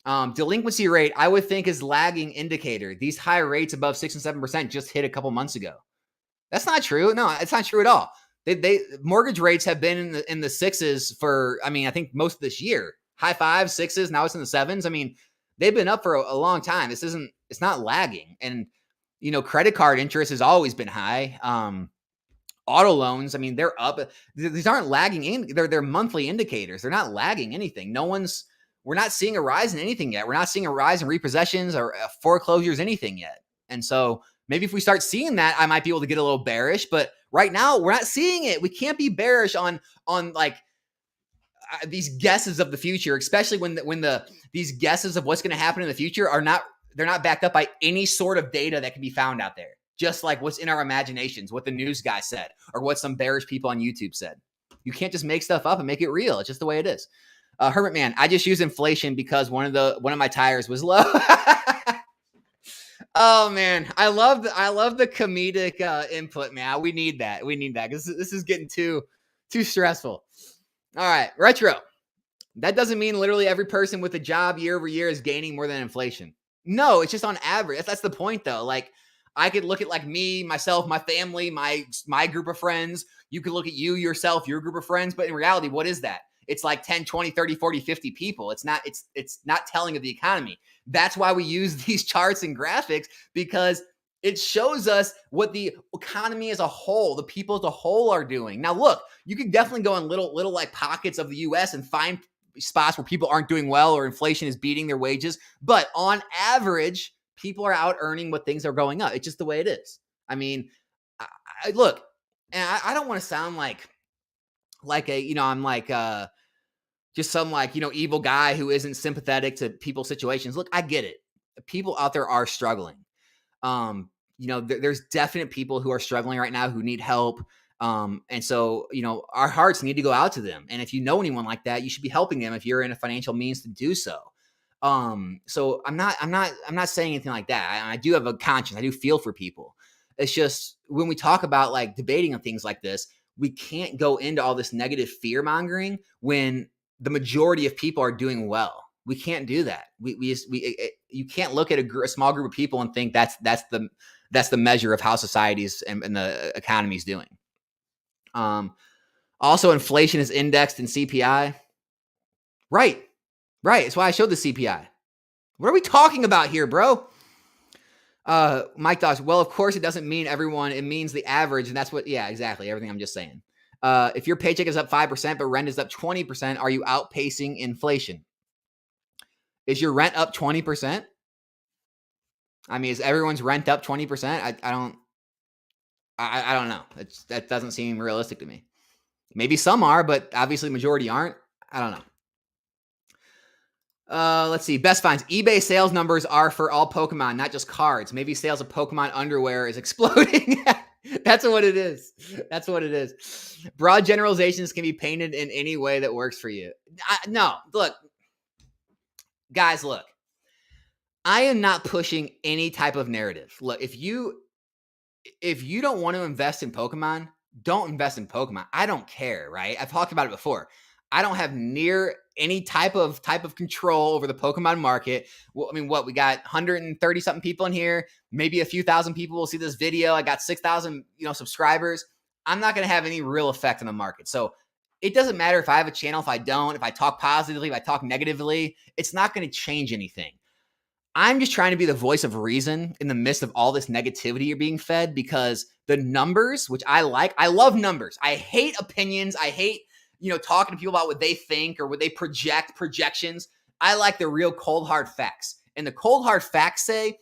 Delinquency rate, I would think, is lagging indicator. These high rates above 6 and 7% just hit a couple months ago. That's not true. No, it's not true at all. They mortgage rates have been in the sixes for, I think most of this year. High fives, sixes, now it's in the sevens. They've been up for a long time. It's not lagging. And, credit card interest has always been high. Auto loans, they're up. These aren't lagging. They're monthly indicators. They're not lagging anything. We're not seeing a rise in anything yet. We're not seeing a rise in repossessions or foreclosures, anything yet. And so maybe if we start seeing that, I might be able to get a little bearish. But right now, we're not seeing it. We can't be bearish on these guesses of the future, especially when these guesses of what's going to happen in the future they're not backed up by any sort of data that can be found out there. Just like what's in our imaginations, what the news guy said, or what some bearish people on YouTube said. You can't just make stuff up and make it real. It's just the way it is. Hermit Man, I just use inflation because one of my tires was low. Oh man, I love the comedic input, man. We need that because this is getting too stressful. All right, retro. That doesn't mean literally every person with a job year over year is gaining more than inflation. No, it's just on average. That's the point, though. Like, I could look at me, myself, my family, my group of friends. You could look at you, yourself, your group of friends. But in reality, what is that? It's like 10, 20, 30, 40, 50 people. It's not telling of the economy. That's why we use these charts and graphics, because it shows us what the economy as a whole, the people as a whole are doing. Now, look, you can definitely go in little like pockets of the U.S. and find spots where people aren't doing well or inflation is beating their wages. But on average, people are out earning what things are going up. It's just the way it is. Look, and I don't want to sound like I'm just some evil guy who isn't sympathetic to people's situations. Look, I get it. People out there are struggling. There's definite people who are struggling right now who need help. And so, our hearts need to go out to them. And if you know anyone like that, you should be helping them if you're in a financial means to do so. So I'm not saying anything like that. I do have a conscience. I do feel for people. It's just when we talk about like debating on things like this, we can't go into all this negative fear mongering when the majority of people are doing well. We can't do that. You can't look at a small group of people and think that's the measure of how societies and the economy is doing. Also, inflation is indexed in CPI. Right. That's why I showed the CPI. What are we talking about here, bro? Mike Dogs. Well, of course, it doesn't mean everyone. It means the average, and that's what. Yeah, exactly. Everything I'm just saying. If your paycheck is up 5%, but rent is up 20%, are you outpacing inflation? Is your rent up 20%? Is everyone's rent up 20%? I don't know. That doesn't seem realistic to me. Maybe some are, but obviously majority aren't. I don't know. Let's see. Best finds. eBay sales numbers are for all Pokemon, not just cards. Maybe sales of Pokemon underwear is exploding. That's what it is. Broad generalizations can be painted in any way that works for you. No, look. Guys, look. I am not pushing any type of narrative. Look, if you don't want to invest in Pokemon, don't invest in Pokemon. I don't care, right? I've talked about it before. I don't have near any type of control over the Pokemon market. Well, we got 130 something people in here. Maybe a few thousand people will see this video. I got 6,000, subscribers. I'm not going to have any real effect on the market. So it doesn't matter if I have a channel, if I don't, if I talk positively, if I talk negatively, it's not going to change anything. I'm just trying to be the voice of reason in the midst of all this negativity you're being fed, because the numbers, which I love numbers. I hate opinions. I hate, talking to people about what they think or what they projections. I like the real cold hard facts. And the cold hard facts say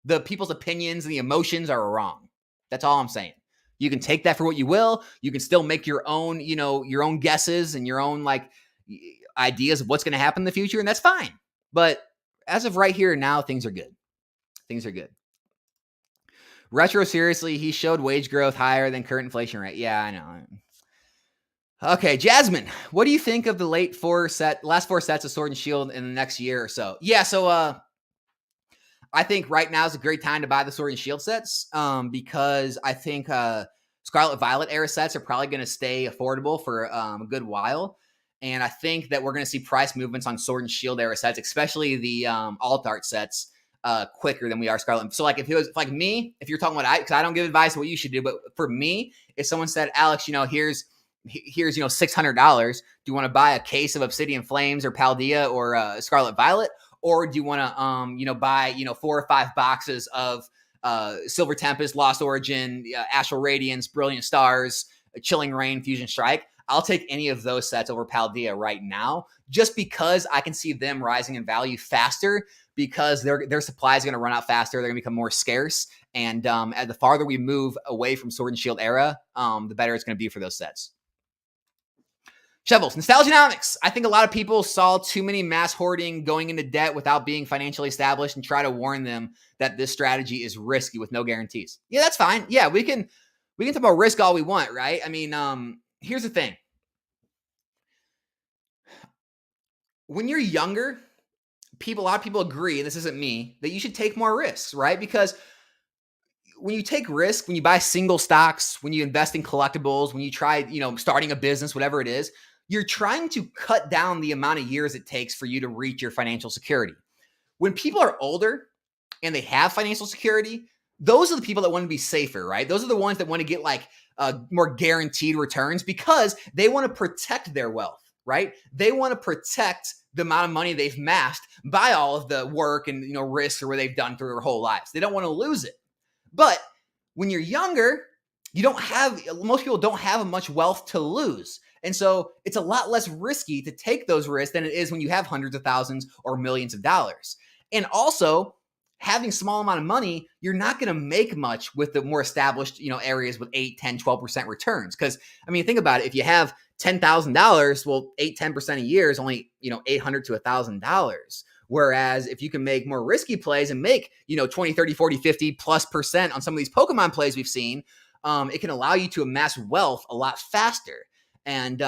the people's opinions and the emotions are wrong. That's all I'm saying. You can take that for what you will. You can still make your own, your own guesses and your own ideas of what's going to happen in the future, and that's fine. But as of right here and now, things are good. Things are good. Retro, seriously, he showed wage growth higher than current inflation rate. Yeah, I know. Okay, Jasmine, what do you think of the last 4 sets of Sword and Shield in the next year or so? Yeah, so I think right now is a great time to buy the Sword and Shield sets because I think Scarlet Violet era sets are probably going to stay affordable for a good while. And I think that we're going to see price movements on Sword and Shield era sets, especially the alt art sets, quicker than we are Scarlet. So if it was like me, if you're talking about because I don't give advice on what you should do, but for me, if someone said, Alex, here's $600, do you want to buy a case of Obsidian Flames or Paldea or Scarlet Violet? Or do you want to, buy, 4 or 5 boxes of Silver Tempest, Lost Origin, Astral Radiance, Brilliant Stars, Chilling Reign, Fusion Strike? I'll take any of those sets over Paldea right now, just because I can see them rising in value faster because their supply is going to run out faster. They're going to become more scarce. And as the farther we move away from Sword and Shield era, the better it's going to be for those sets. Shovels, Nostalgianomics. I think a lot of people saw too many mass hoarding going into debt without being financially established and try to warn them that this strategy is risky with no guarantees. Yeah, that's fine. Yeah, we can talk about risk all we want, right? I mean, here's the thing. When you're younger, a lot of people agree, and this isn't me, that you should take more risks, right? Because when you take risk, when you buy single stocks, when you invest in collectibles, when you try, starting a business, whatever it is, you're trying to cut down the amount of years it takes for you to reach your financial security. When people are older and they have financial security, those are the people that want to be safer, right? Those are the ones that want to get more guaranteed returns because they want to protect their wealth, right? They want to protect the amount of money they've amassed by all of the work and, risks or what they've done through their whole lives. They don't want to lose it. But when you're younger, most people don't have much wealth to lose. And so it's a lot less risky to take those risks than it is when you have hundreds of thousands or millions of dollars. And also, having a small amount of money, you're not going to make much with the more established, areas with 8, 10, 12% returns. Because, think about it. If you have $10,000, well, 8, 10% a year is only, $800 to $1,000. Whereas if you can make more risky plays and make, 20, 30, 40, 50+% on some of these Pokemon plays we've seen, it can allow you to amass wealth a lot faster. And,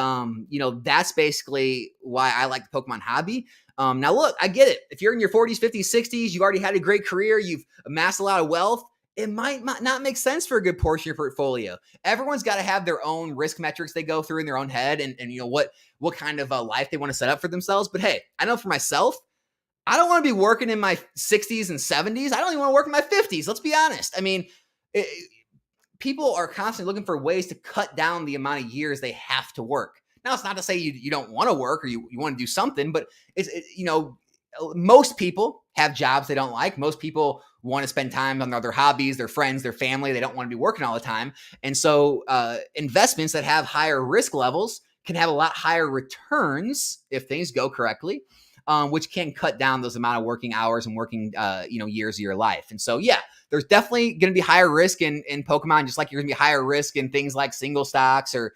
that's basically why I like the Pokemon hobby. Now, look, I get it. If you're in your 40s, 50s, 60s, you've already had a great career, you've amassed a lot of wealth, it might not make sense for a good portion of your portfolio. Everyone's got to have their own risk metrics they go through in their own head and what kind of a life they want to set up for themselves. But hey, I know for myself, I don't want to be working in my 60s and 70s. I don't even want to work in my 50s. Let's be honest. People are constantly looking for ways to cut down the amount of years they have to work. Now, it's not to say you don't want to work or you want to do something, but most people have jobs they don't like. Most people want to spend time on their hobbies, their friends, their family. They don't want to be working all the time. And so investments that have higher risk levels can have a lot higher returns if things go correctly. Which can cut down those amount of working hours and working, years of your life. And so, yeah, there's definitely going to be higher risk in Pokemon, just like you're going to be higher risk in things like single stocks or,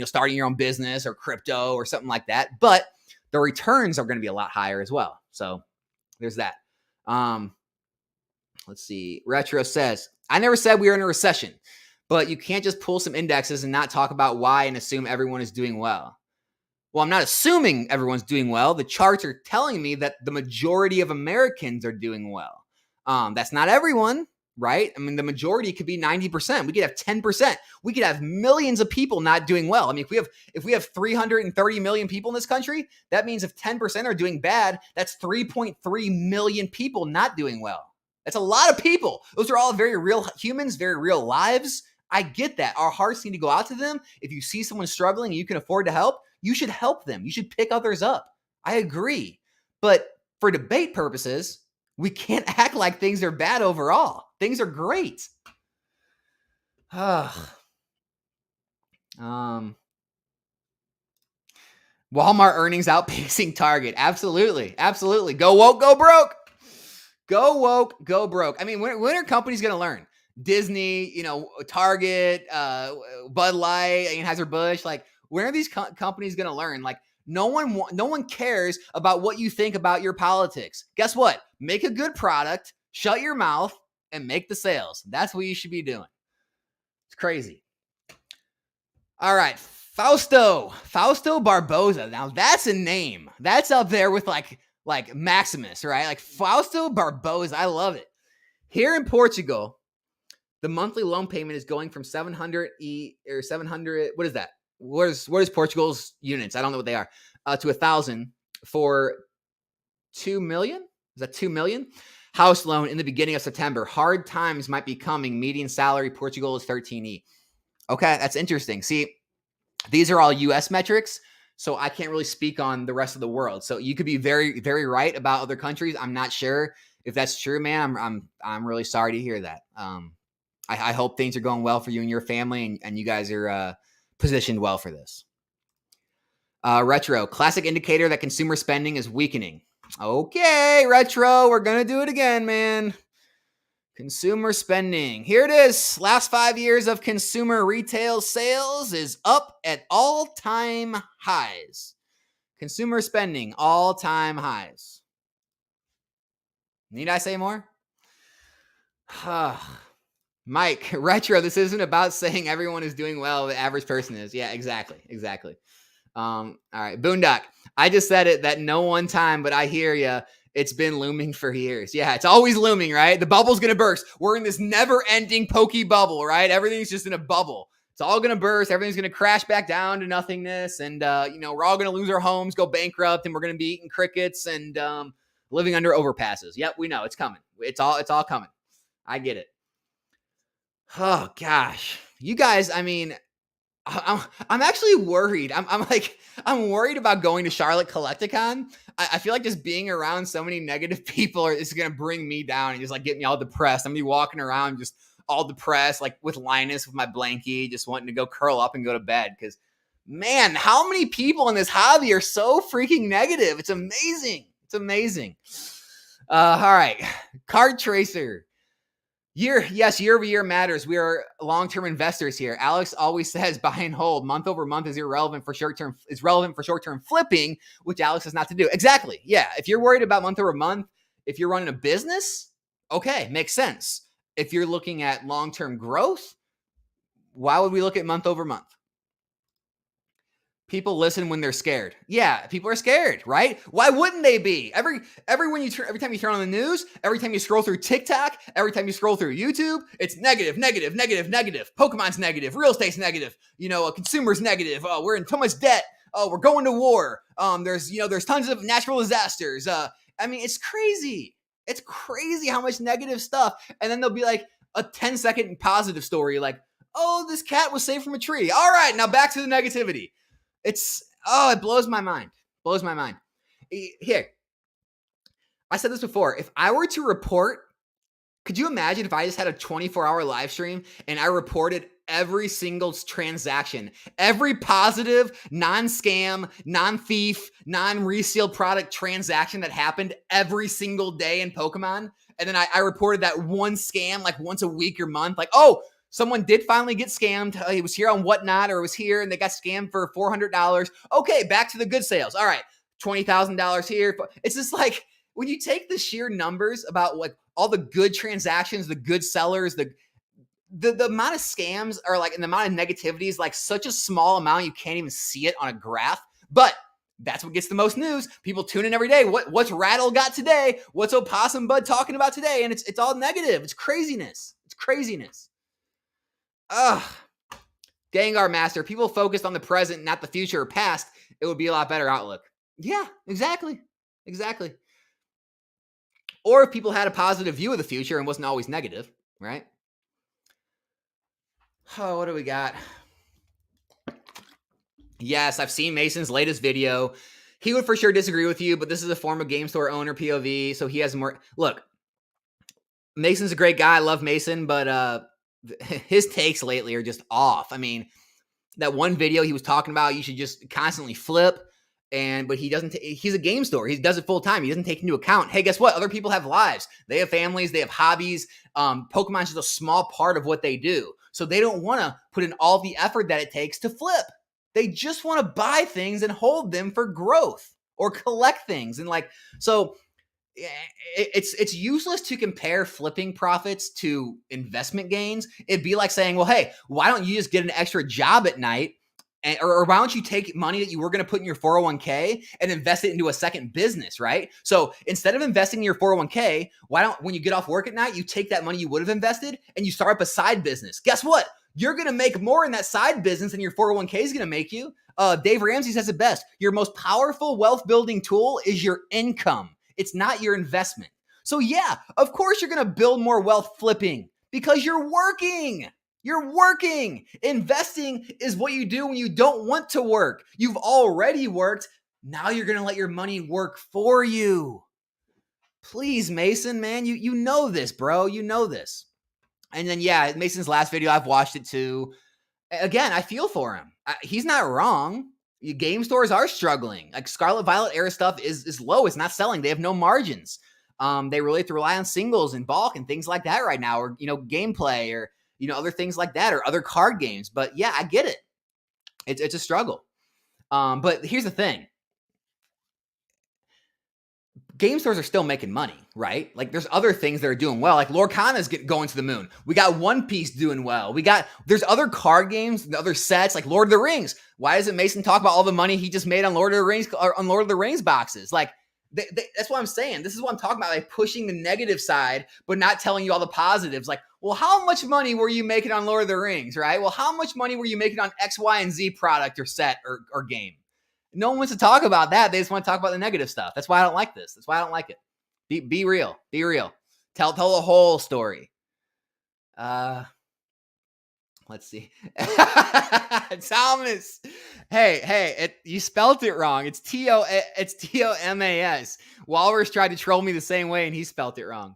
starting your own business or crypto or something like that. But the returns are going to be a lot higher as well. So there's that. Let's see. Retro says, I never said we were in a recession, but you can't just pull some indexes and not talk about why and assume everyone is doing well. Well, I'm not assuming everyone's doing well. The charts are telling me that the majority of Americans are doing well. That's not everyone, right? The majority could be 90%. We could have 10%. We could have millions of people not doing well. If we have 330 million people in this country, that means if 10% are doing bad, that's 3.3 million people not doing well. That's a lot of people. Those are all very real humans, very real lives. I get that. Our hearts need to go out to them. If you see someone struggling and you can afford to help, you should help them. You should pick others up. I agree. But for debate purposes, we can't act like things are bad overall. Things are great. Walmart earnings outpacing Target. Absolutely. Absolutely. Go woke, go broke. Go woke, go broke. When are companies going to learn? Disney, Target, Bud Light, Anheuser-Busch. Like, where are these companies going to learn? Like, no one cares about what you think about your politics. Guess what? Make a good product, shut your mouth, and make the sales. That's what you should be doing. It's crazy. All right, Fausto Barboza. Now that's a name. That's up there with like Maximus, right? Like Fausto Barboza. I love it. Here in Portugal, the monthly loan payment is going from 700 or 700. What is that? What is Portugal's units? I don't know what they are. To 1,000 for 2 million. Is that 2 million? House loan in the beginning of September. Hard times might be coming. Median salary Portugal is 13E. Okay, that's interesting. See, these are all U.S. metrics, so I can't really speak on the rest of the world. So you could be very, very right about other countries. I'm not sure if that's true, man. I'm really sorry to hear that. I hope things are going well for you and your family, and you guys are positioned well for this. Retro, classic indicator that consumer spending is weakening. Okay, Retro, we're going to do it again, man. Consumer spending. Here it is. Last 5 years of consumer retail sales is up at all-time highs. Consumer spending, all-time highs. Need I say more? Mike, Retro, this isn't about saying everyone is doing well, the average person is. Yeah, exactly. All right, Boondock. I just said it that no one time, but I hear ya. It's been looming for years. Yeah, it's always looming, right? The bubble's going to burst. We're in this never-ending pokey bubble, right? Everything's just in a bubble. It's all going to burst. Everything's going to crash back down to nothingness. And, we're all going to lose our homes, go bankrupt, and we're going to be eating crickets and living under overpasses. Yep, we know. It's coming. It's all coming. I get it. Oh, gosh. You guys, I mean, I'm actually worried. I'm worried about going to Charlotte Collecticon. I feel like just being around so many negative people is going to bring me down and just like get me all depressed. I'm going to be walking around just all depressed, like with Linus with my blankie, just wanting to go curl up and go to bed. Because, man, how many people in this hobby are so freaking negative? It's amazing. All right. Card Tracer. Year-over-year matters. We are long-term investors here. Alex always says buy and hold. Month-over-month is irrelevant for short-term. It's relevant for short-term flipping, which Alex is not to do. Exactly. Yeah. If you're worried about month-over-month, if you're running a business, okay, makes sense. If you're looking at long-term growth, why would we look at month-over-month? People listen when they're scared. Yeah, people are scared, right? Why wouldn't they be? Every time you turn on the news, every time you scroll through TikTok, every time you scroll through YouTube, it's negative. Pokemon's negative. Real estate's negative. Consumer's negative. Oh, we're in so much debt. Oh, we're going to war. There's tons of natural disasters. It's crazy. It's crazy how much negative stuff. And then there'll be like a 10-second positive story, like, oh, this cat was saved from a tree. All right, now back to the negativity. It blows my mind. Here, I said this before. If I were to report, could you imagine if I just had a 24-hour live stream and I reported every single transaction, every positive, non-scam, non-thief, non-resale product transaction that happened every single day in Pokemon? And then I reported that one scam like once a week or month, like, oh, someone did finally get scammed. He was here on Whatnot, or was here and they got scammed for $400. Okay, back to the good sales. All right, $20,000 here. It's just like when you take the sheer numbers about like all the good transactions, the good sellers, the amount of scams are like, and the amount of negativity is like such a small amount you can't even see it on a graph. But that's what gets the most news. People tune in every day. What's Rattle got today? What's Opossum Bud talking about today? And it's all negative. It's craziness. Ugh. Gengar Master. People focused on the present, not the future or past. It would be a lot better outlook. Yeah, exactly. Or if people had a positive view of the future and wasn't always negative, right? Oh, what do we got? Yes, I've seen Mason's latest video. He would for sure disagree with you, but this is a former game store owner POV, so he has more. Look, Mason's a great guy. I love Mason, but his takes lately are just off. I mean, that one video he was talking about, you should just constantly flip. but he doesn't. He's a game store. He does it full time. He doesn't take into account. Hey, guess what? Other people have lives. They have families. They have hobbies. Pokemon's just a small part of what they do. So they don't want to put in all the effort that it takes to flip. They just want to buy things and hold them for growth or collect things. And so it's useless to compare flipping profits to investment gains. It'd be like saying, well, hey, why don't you just get an extra job at night? Or why don't you take money that you were going to put in your 401k and invest it into a second business, right? So instead of investing in your 401k, why don't, when you get off work at night, you take that money you would have invested and you start up a side business. Guess what? You're going to make more in that side business than your 401k is going to make you. Dave Ramsey says it best. Your most powerful wealth building tool is your income. It's not your investment. So yeah, of course you're going to build more wealth flipping because you're working. You're working. Investing is what you do when you don't want to work. You've already worked. Now you're going to let your money work for you. Please, Mason, man, you know this, bro. You know this. And then, yeah, Mason's last video, I've watched it too. Again, I feel for him. He's not wrong. Game stores are struggling. Like Scarlet Violet era stuff is low. It's not selling. They have no margins. They really have to rely on singles and bulk and things like that right now, or, gameplay or, other things like that, or other card games. But yeah, I get it. It's a struggle. But here's the thing. Game stores are still making money, right? Like there's other things that are doing well. Like Lorcana's going to the moon. We got One Piece doing well. There's other card games, other sets like Lord of the Rings. Why doesn't Mason talk about all the money he just made on Lord of the Rings boxes? Like that's what I'm saying. This is what I'm talking about, like pushing the negative side, but not telling you all the positives. Like, well, how much money were you making on Lord of the Rings, right? Well, how much money were you making on X, Y, and Z product or set or game? No one wants to talk about that. They just want to talk about the negative stuff. That's why I don't like this. That's why I don't like it. Be real. Be real. Tell the whole story. Let's see. Thomas. Hey, you spelt it wrong. It's Tomas. Walrus tried to troll me the same way and he spelt it wrong.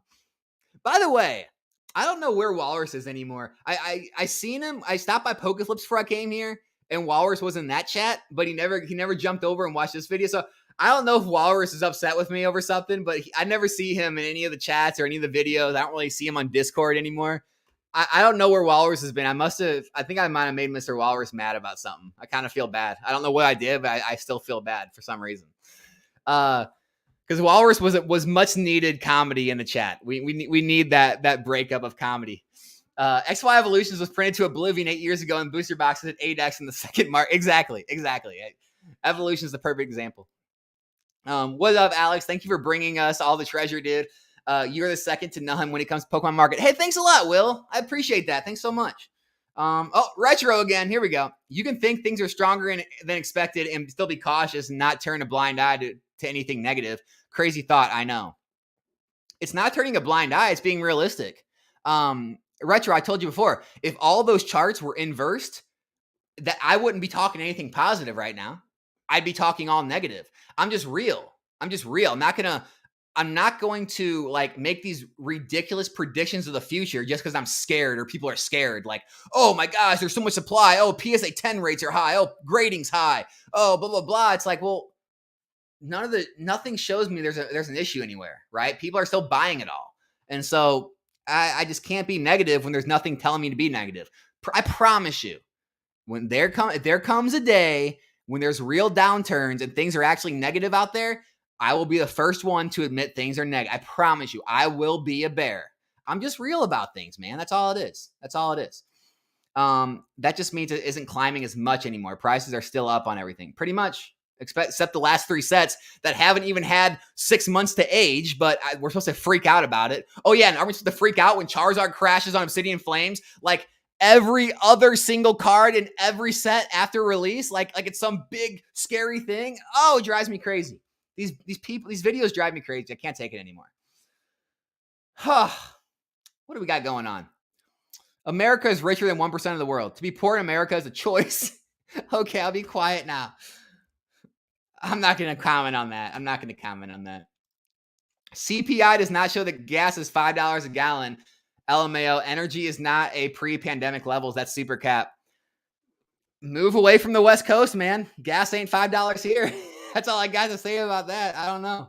By the way, I don't know where Walrus is anymore. I seen him. I stopped by Pokeflips before I came here. And Walrus was in that chat, but he never jumped over and watched this video. So I don't know if Walrus is upset with me over something, but I never see him in any of the chats or any of the videos. I don't really see him on Discord anymore. I don't know where Walrus has been. I think I might have made Mr. Walrus mad about something. I kind of feel bad. I don't know what I did, but I still feel bad for some reason. Because Walrus was much needed comedy in the chat. We need that breakup of comedy. XY Evolutions was printed to oblivion 8 years ago in booster boxes at 8x in the second mark. Exactly. Evolution is the perfect example. What up, Alex? Thank you for bringing us all the treasure, dude. You're the second to none when it comes to Pokemon Market. Hey, thanks a lot, Will. I appreciate that. Thanks so much. Retro again. Here we go. You can think things are stronger than expected and still be cautious and not turn a blind eye to anything negative. Crazy thought, I know. It's not turning a blind eye. It's being realistic. Retro, I told you before, if all those charts were inversed, that I wouldn't be talking anything positive right now. I'd be talking all negative. I'm just real. I'm not going to like make these ridiculous predictions of the future just because I'm scared or people are scared. Like, oh my gosh, there's so much supply. Oh, PSA 10 rates are high. Oh, grading's high. Oh, blah, blah, blah. It's like, well, nothing shows me there's an issue anywhere, right? People are still buying it all. And so I just can't be negative when there's nothing telling me to be negative. I promise you, if there comes a day when there's real downturns and things are actually negative out there, I will be the first one to admit things are negative. I promise you, I will be a bear. I'm just real about things, man. That's all it is. That just means it isn't climbing as much anymore. Prices are still up on everything, pretty much. Except the last 3 sets that haven't even had 6 months to age, but we're supposed to freak out about it. Oh yeah, and are we supposed to freak out when Charizard crashes on Obsidian Flames? Like every other single card in every set after release? Like it's some big scary thing? Oh, it drives me crazy. These videos drive me crazy. I can't take it anymore. What do we got going on? America is richer than 1% of the world. To be poor in America is a choice. Okay, I'll be quiet now. I'm not going to comment on that. CPI does not show that gas is $5 a gallon. LMAO, energy is not a pre-pandemic levels. That's super cap. Move away from the West Coast, man. Gas ain't $5 here. That's all I got to say about that. I don't know.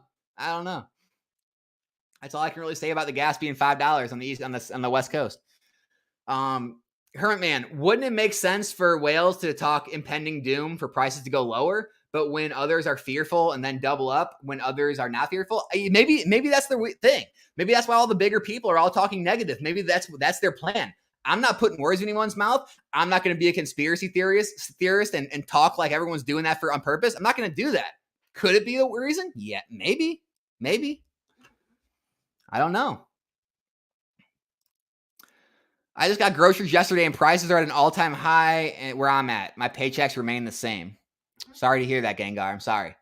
That's all I can really say about the gas being $5 on the east on the West Coast. Hermit Man, wouldn't it make sense for whales to talk impending doom for prices to go lower, but when others are fearful and then double up when others are not fearful? Maybe that's the thing. Maybe that's why all the bigger people are all talking negative. Maybe that's their plan. I'm not putting words in anyone's mouth. I'm not going to be a conspiracy theorist and talk like everyone's doing that on purpose. I'm not going to do that. Could it be the reason? Yeah, maybe. I don't know. I just got groceries yesterday and prices are at an all-time high and where I'm at. My paychecks remain the same. Sorry to hear that, Gengar. I'm sorry.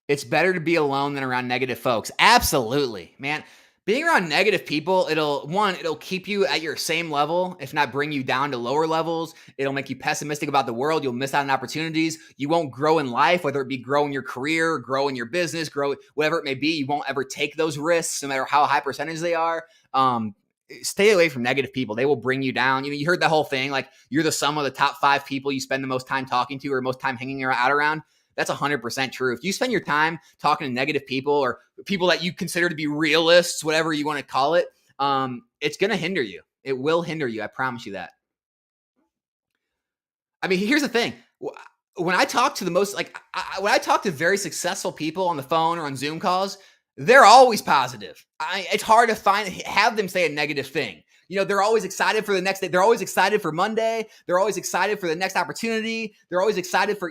It's better to be alone than around negative folks. Absolutely, man. Being around negative people, it'll keep you at your same level, if not bring you down to lower levels. It'll make you pessimistic about the world. You'll miss out on opportunities. You won't grow in life, whether it be grow in your career, grow in your business, grow whatever it may be. You won't ever take those risks, no matter how high percentage they are. Stay away from negative people. They will bring you down. You heard that whole thing, like you're the sum of the top 5 people you spend the most time talking to or most time hanging out around. That's 100% true. If you spend your time talking to negative people or people that you consider to be realists, whatever you want to call it, it's going to hinder you. It will hinder you. I promise you that. I mean, here's the thing. When I talk to when I talk to very successful people on the phone or on Zoom calls, they're always positive. It's hard to have them say a negative thing. They're always excited for the next day. They're always excited for Monday. They're always excited for the next opportunity. They're always excited for,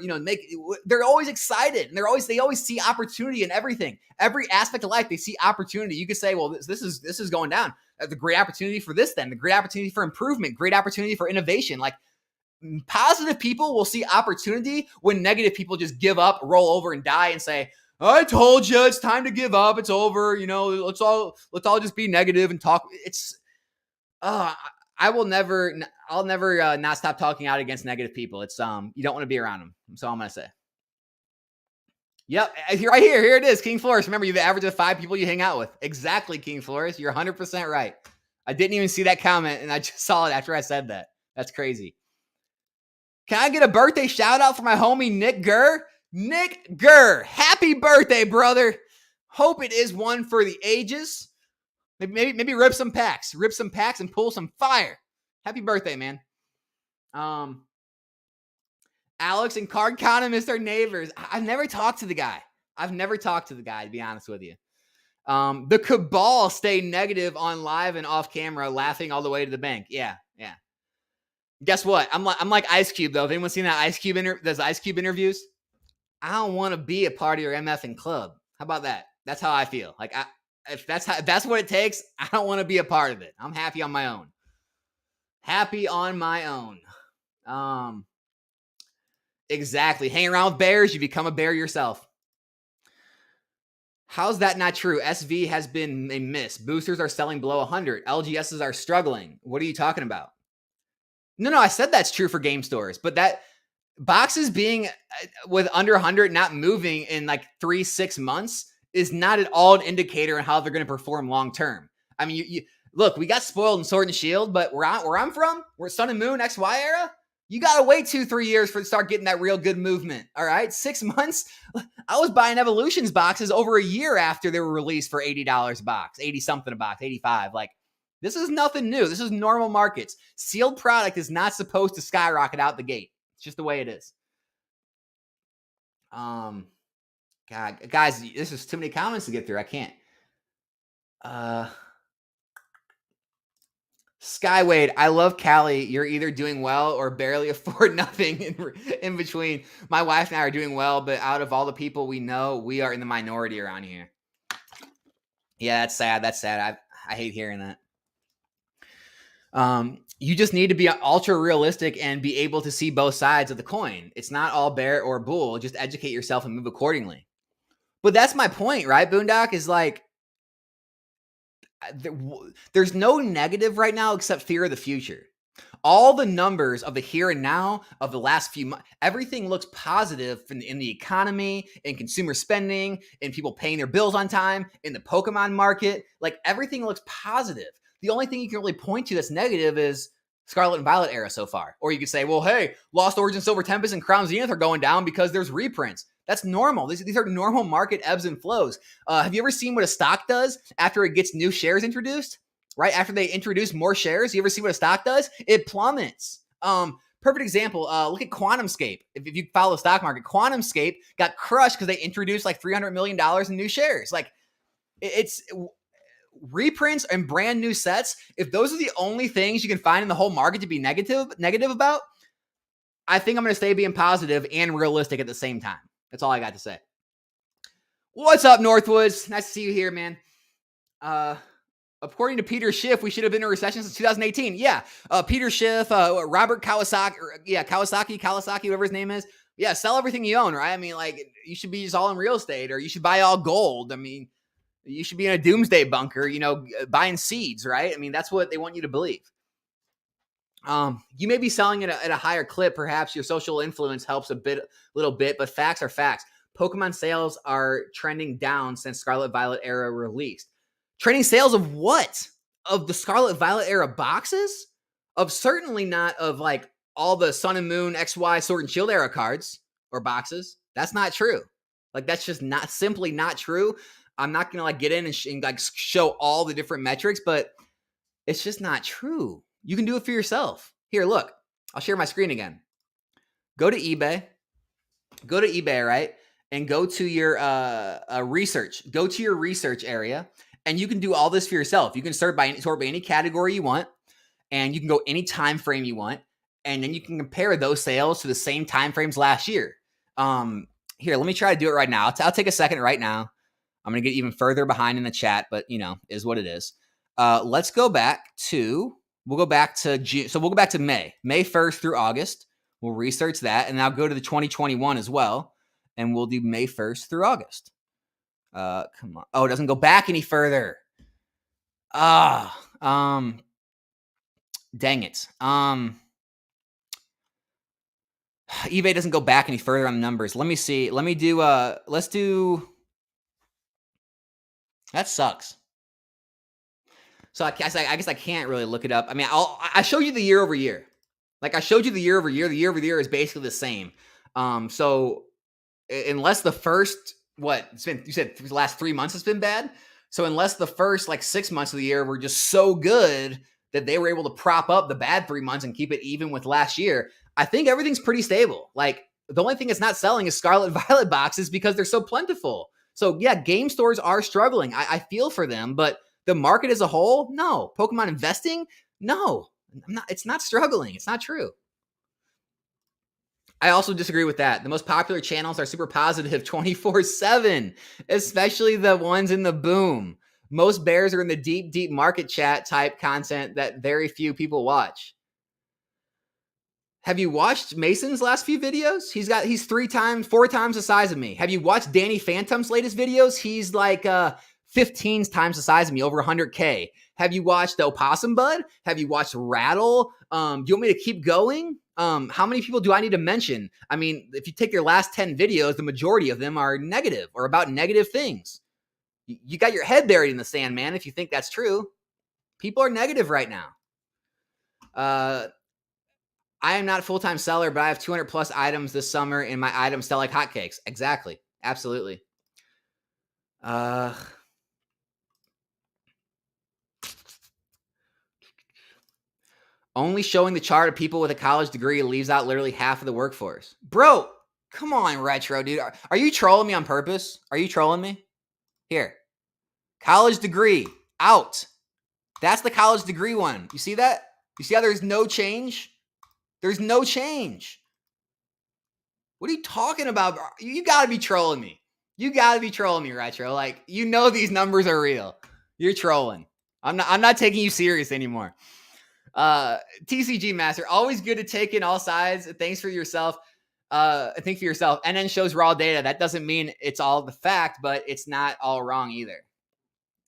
they're always excited. And they always see opportunity in everything. Every aspect of life, they see opportunity. You could say, well, this is going down. The great opportunity for this then. The great opportunity for improvement. Great opportunity for innovation. Like positive people will see opportunity when negative people just give up, roll over and die and say, I told you it's time to give up. It's over. Let's all just be negative and talk. I'll never not stop talking out against negative people. It's you don't want to be around them. That's all I'm gonna say. Yep, right here it is, King Flores. Remember, you have the average of 5 people you hang out with. Exactly, King Flores. You're 100% right. I didn't even see that comment, and I just saw it after I said that. That's crazy. Can I get a birthday shout out for my homie Nick Gurr? Nick Gurr, happy birthday, brother. Hope it is one for the ages. Maybe rip some packs and pull some fire. Happy birthday, man. Alex and Card Economist are neighbors. I've never talked to the guy. To be honest with you. The cabal stay negative on live and off camera, laughing all the way to the bank. Yeah. Guess what? I'm like Ice Cube though. Have anyone seen that Ice Cube those Ice Cube interviews? I don't want to be a part of your MFing club. How about that? That's how I feel. Like if that's what it takes, I don't want to be a part of it. I'm happy on my own. Exactly. Hang around with bears, you become a bear yourself. How's that not true? SV has been a miss. Boosters are selling below 100. LGSs are struggling. What are you talking about? No, I said that's true for game stores, but that boxes being with under 100 not moving in like 3-6 months is not at all an indicator on how they're going to perform long term. I mean, you look, we got spoiled in Sword and Shield, but where I'm from, we're Sun and Moon XY era. You got to wait 2-3 years for to start getting that real good movement. All right, 6 months. I was buying Evolutions boxes over a year after they were released for $80 a box, 80 something a box, 85. Like this is nothing new. This is normal markets. Sealed product is not supposed to skyrocket out the gate. It's just the way it is. God, guys, this is too many comments to get through. I can't. Skywade, I love Cali. You're either doing well or barely afford nothing in between. My wife and I are doing well, but out of all the people we know, we are in the minority around here. Yeah, that's sad. I hate hearing that. You just need to be ultra realistic and be able to see both sides of the coin. It's not all bear or bull. Just educate yourself and move accordingly. But that's my point, right, Boondock? Is like, there's no negative right now except fear of the future. All the numbers of the here and now of the last few months, everything looks positive in the economy, in consumer spending, in people paying their bills on time, in the Pokemon market. Like everything looks positive. The only thing you can really point to that's negative is Scarlet and Violet era so far. Or you could say, well, hey, Lost Origin, Silver Tempest, and Crown Zenith are going down because there's reprints. That's normal. These are normal market ebbs and flows. Have you ever seen what a stock does after it gets new shares introduced? Right? After they introduce more shares, you ever see what a stock does? It plummets. Perfect example. Look at QuantumScape. If you follow the stock market, QuantumScape got crushed because they introduced like $300 million in new shares. Like it's reprints and brand new sets. If those are the only things you can find in the whole market to be negative about, I think I'm going to stay being positive and realistic at the same time. That's all I got to say. What's up, Northwoods? Nice to see you here, man. According to Peter Schiff, we should have been in a recession since 2018. Yeah, Peter Schiff, Robert Kawasaki, Kawasaki, whatever his name is. Yeah, sell everything you own, right? I mean, like, you should be just all in real estate, or you should buy all gold. I mean, you should be in a doomsday bunker, buying seeds, right? I mean, that's what they want you to believe. You may be selling at a higher clip. Perhaps your social influence helps a little bit, but facts are facts. Pokemon sales are trending down since Scarlet Violet era released. Trending sales of what? Of the Scarlet Violet era boxes? Of certainly not of like all the Sun and Moon, XY, Sword and Shield era cards or boxes. That's not true. Like, that's just simply not true. I'm not going to get in and like show all the different metrics, but it's just not true. You can do it for yourself. Here, look, I'll share my screen again. Go to eBay, right? And go to your research. Go to your research area, and you can do all this for yourself. You can sort by any category you want, and you can go any time frame you want, and then you can compare those sales to the same time frames last year. Here, let me try to do it right now. I'll take a second right now. I'm going to get even further behind in the chat, but is what it is. Let's go back to, we'll go back to June. So we'll go back to May 1st through August. We'll research that, and I'll go to the 2021 as well, and we'll do May 1st through August. Come on. Oh, it doesn't go back any further. Dang it. eBay doesn't go back any further on the numbers. Let me see. Let me do, let's do, that sucks. So I guess I can't really look it up. I mean, I showed you the year over year. Like, I showed you the year over year. The year over year is basically the same. So unless the first, you said the last 3 months has been bad. So unless the first 6 months of the year were just so good that they were able to prop up the bad 3 months and keep it even with last year, I think everything's pretty stable. Like, the only thing that's not selling is Scarlet Violet boxes because they're so plentiful. So yeah, game stores are struggling. I feel for them, but the market as a whole, no. Pokemon investing, no. It's not struggling. It's not true. I also disagree with that. The most popular channels are super positive 24/7, especially the ones in the boom. Most bears are in the deep market chat type content that very few people watch. Have you watched Mason's last few videos? He's 4 times the size of me. Have you watched Danny Phantom's latest videos? He's like 15 times the size of me, over 100K. Have you watched the Opossum Bud? Have you watched Rattle? Do you want me to keep going? How many people do I need to mention? I mean, if you take your last 10 videos, the majority of them are negative or about negative things. You got your head buried in the sand, man, if you think that's true. People are negative right now. I am not a full-time seller, but I have 200 plus items this summer and my items sell like hotcakes. Exactly. Absolutely. Only showing the chart of people with a college degree leaves out literally half of the workforce. Bro, come on, Retro, dude. Are you trolling me on purpose? Are you trolling me? Here. College degree. Out. That's the college degree one. You see that? You see how there's no change? There's no change. What are you talking about? You got to be trolling me. You got to be trolling me, Retro. Like, these numbers are real. You're trolling. I'm not taking you serious anymore. TCG Master, always good to take in all sides. Thanks for yourself. Think for yourself. And then shows raw data. That doesn't mean it's all the fact, but it's not all wrong either.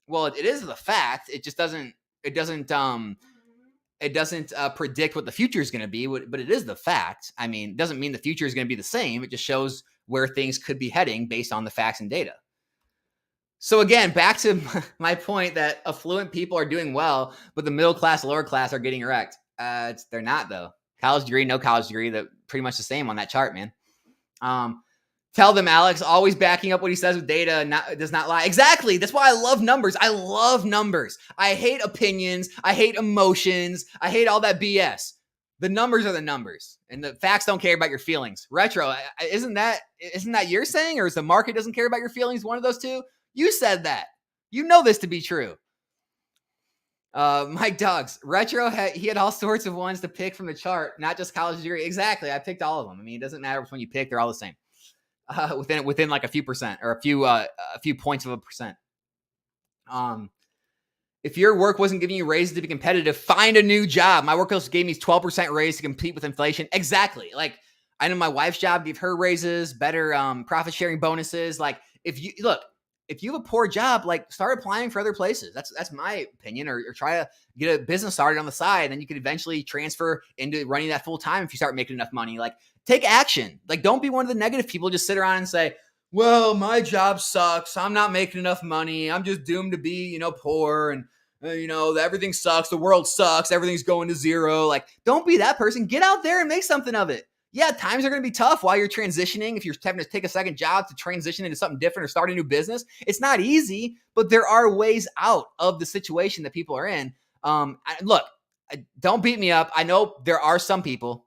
Well, it is the fact. It just doesn't. It doesn't predict what the future is going to be, but it is the fact. I mean, it doesn't mean the future is going to be the same. It just shows where things could be heading based on the facts and data. So again, back to my point that affluent people are doing well, but the middle class, lower class are getting wrecked. They're not though. College degree, no college degree, they're pretty much the same on that chart, man. Tell them, Alex, always backing up what he says with data does not lie. Exactly. That's why I love numbers. I love numbers. I hate opinions. I hate emotions. I hate all that BS. The numbers are the numbers, and the facts don't care about your feelings. Retro, isn't that your saying, or is the market doesn't care about your feelings? One of those two. You said that. You know this to be true. Mike Dogs, Retro, he had all sorts of ones to pick from the chart, not just college degree. Exactly. I picked all of them. I mean, it doesn't matter which one you pick. They're all the same. Within like a few percent or a few points of a percent. If your work wasn't giving you raises to be competitive, find a new job. My work also gave me 12% raise to compete with inflation. Exactly. Like, I know my wife's job gave her raises, better profit sharing bonuses. Like, if you have a poor job, like, start applying for other places. That's my opinion. Or try to get a business started on the side. Then you could eventually transfer into running that full time if you start making enough money. Like, take action. Like, don't be one of the negative people. Just sit around and say, well, my job sucks. I'm not making enough money. I'm just doomed to be, poor. And, everything sucks. The world sucks. Everything's going to zero. Like, don't be that person. Get out there and make something of it. Yeah, times are going to be tough while you're transitioning. If you're having to take a second job to transition into something different or start a new business, it's not easy, but there are ways out of the situation that people are in. Look, don't beat me up. I know there are some people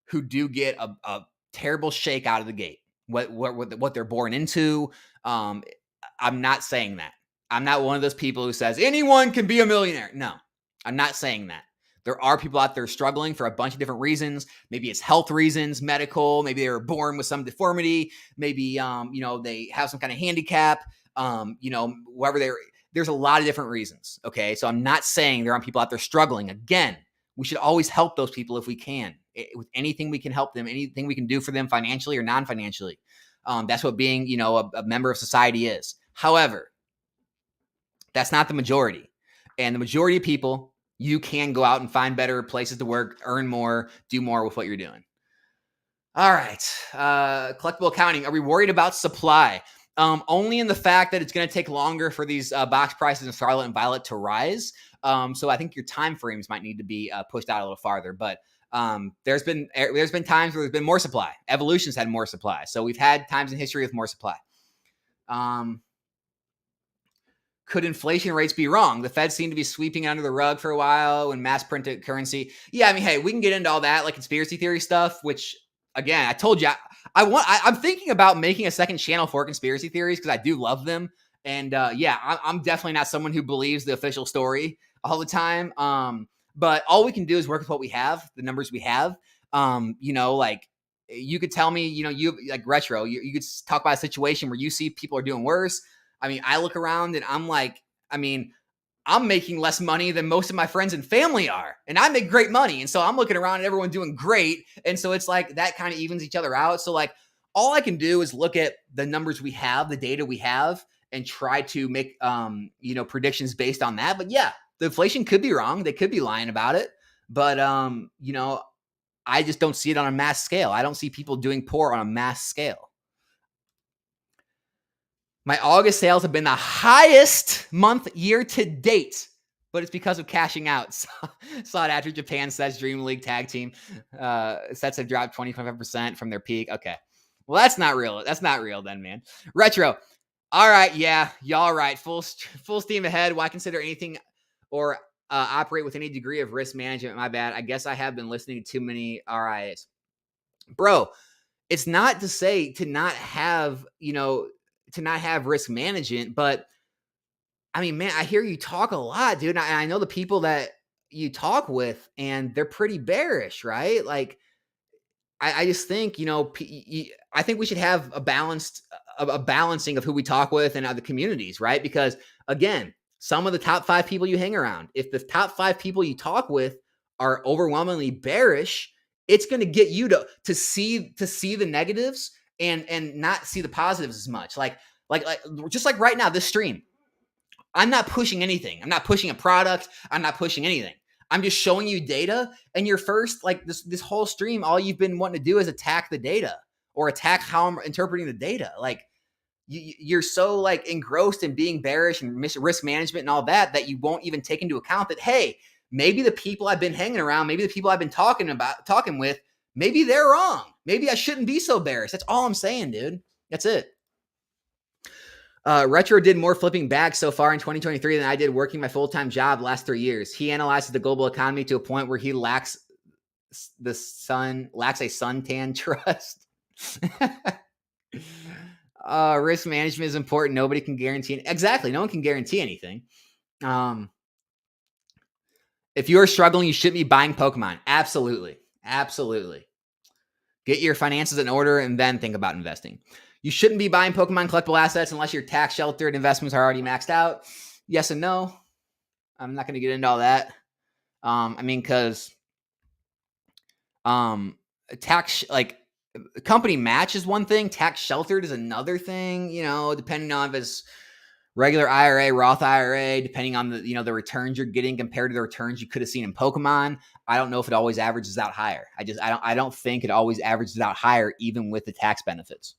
who do get a terrible shake out of the gate. What they're born into. I'm not saying that. I'm not one of those people who says anyone can be a millionaire. No, I'm not saying that. There are people out there struggling for a bunch of different reasons. Maybe it's health reasons, medical. Maybe they were born with some deformity. Maybe, they have some kind of handicap. There's a lot of different reasons. Okay. So I'm not saying there aren't people out there struggling. Again, we should always help those people if we can, with anything we can help them, anything we can do for them financially or non-financially. That's what being, a member of society is. However, that's not the majority. And the majority of people, you can go out and find better places to work, earn more, do more with what you're doing. All right. Collectible accounting. Are we worried about supply? Only in the fact that it's going to take longer for these box prices in Scarlet and Violet to rise. So I think your time frames might need to be pushed out a little farther. But there's been times where there's been more supply. Evolution's had more supply. So we've had times in history with more supply. Could inflation rates be wrong? The Fed seemed to be sweeping under the rug for a while when mass printed currency. Yeah, I mean, hey, we can get into all that, like conspiracy theory stuff, which, again, I told you, I'm thinking about making a second channel for conspiracy theories because I do love them. And I'm definitely not someone who believes the official story all the time. But all we can do is work with what we have, the numbers we have. Like, you could tell me, you like Retro, you could talk about a situation where you see people are doing worse. I mean, I look around and I'm like, I'm making less money than most of my friends and family are, and I make great money. And so I'm looking around and everyone doing great. And so it's like that kind of evens each other out. So like, all I can do is look at the numbers we have, the data we have, and try to make, predictions based on that. But yeah, the inflation could be wrong. They could be lying about it. But, I just don't see it on a mass scale. I don't see people doing poor on a mass scale. My August sales have been the highest month year to date, but it's because of cashing out. Saw it after Japan says Dream League tag team sets have dropped 25% from their peak. Okay. Well, that's not real. That's not real then, man. Retro. All right. Yeah. Y'all right. Full steam ahead. Why consider anything or operate with any degree of risk management? My bad. I guess I have been listening to too many RIAs. Bro, it's not to say to not have, risk management, but I mean, man, I hear you talk a lot, dude. And I know the people that you talk with, and they're pretty bearish, right? Like, I just think, I think we should have a balancing of who we talk with and other communities, right? Because again, some of the top 5 people you hang around, if the top 5 people you talk with are overwhelmingly bearish, it's going to get you to see the negatives and not see the positives as much. Like just like right now, this stream, I'm not pushing anything. I'm not pushing a product. I'm not pushing anything. I'm just showing you data. And your first, like this whole stream, all you've been wanting to do is attack the data or attack how I'm interpreting the data. Like you're so like engrossed in being bearish and risk management and all that you won't even take into account that, hey, maybe the people I've been hanging around, maybe the people I've been talking with, maybe they're wrong. Maybe I shouldn't be so bearish. That's all I'm saying, dude. That's it. Retro did more flipping bags so far in 2023 than I did working my full-time job the last 3 years. He analyzes the global economy to a point where he lacks a suntan trust. Risk management is important. Nobody can guarantee it. Exactly. No one can guarantee anything. If you're struggling, you shouldn't be buying Pokemon. Absolutely. Absolutely. Get your finances in order and then think about investing. You shouldn't be buying Pokemon collectible assets unless your tax sheltered investments are already maxed out. Yes and no. I'm not going to get into all that. Because tax, like, company match is one thing. Tax sheltered is another thing, depending on if it's regular IRA, Roth IRA, depending on the returns you're getting compared to the returns you could have seen in Pokemon. I don't know if it always averages out higher. I don't think it always averages out higher, even with the tax benefits.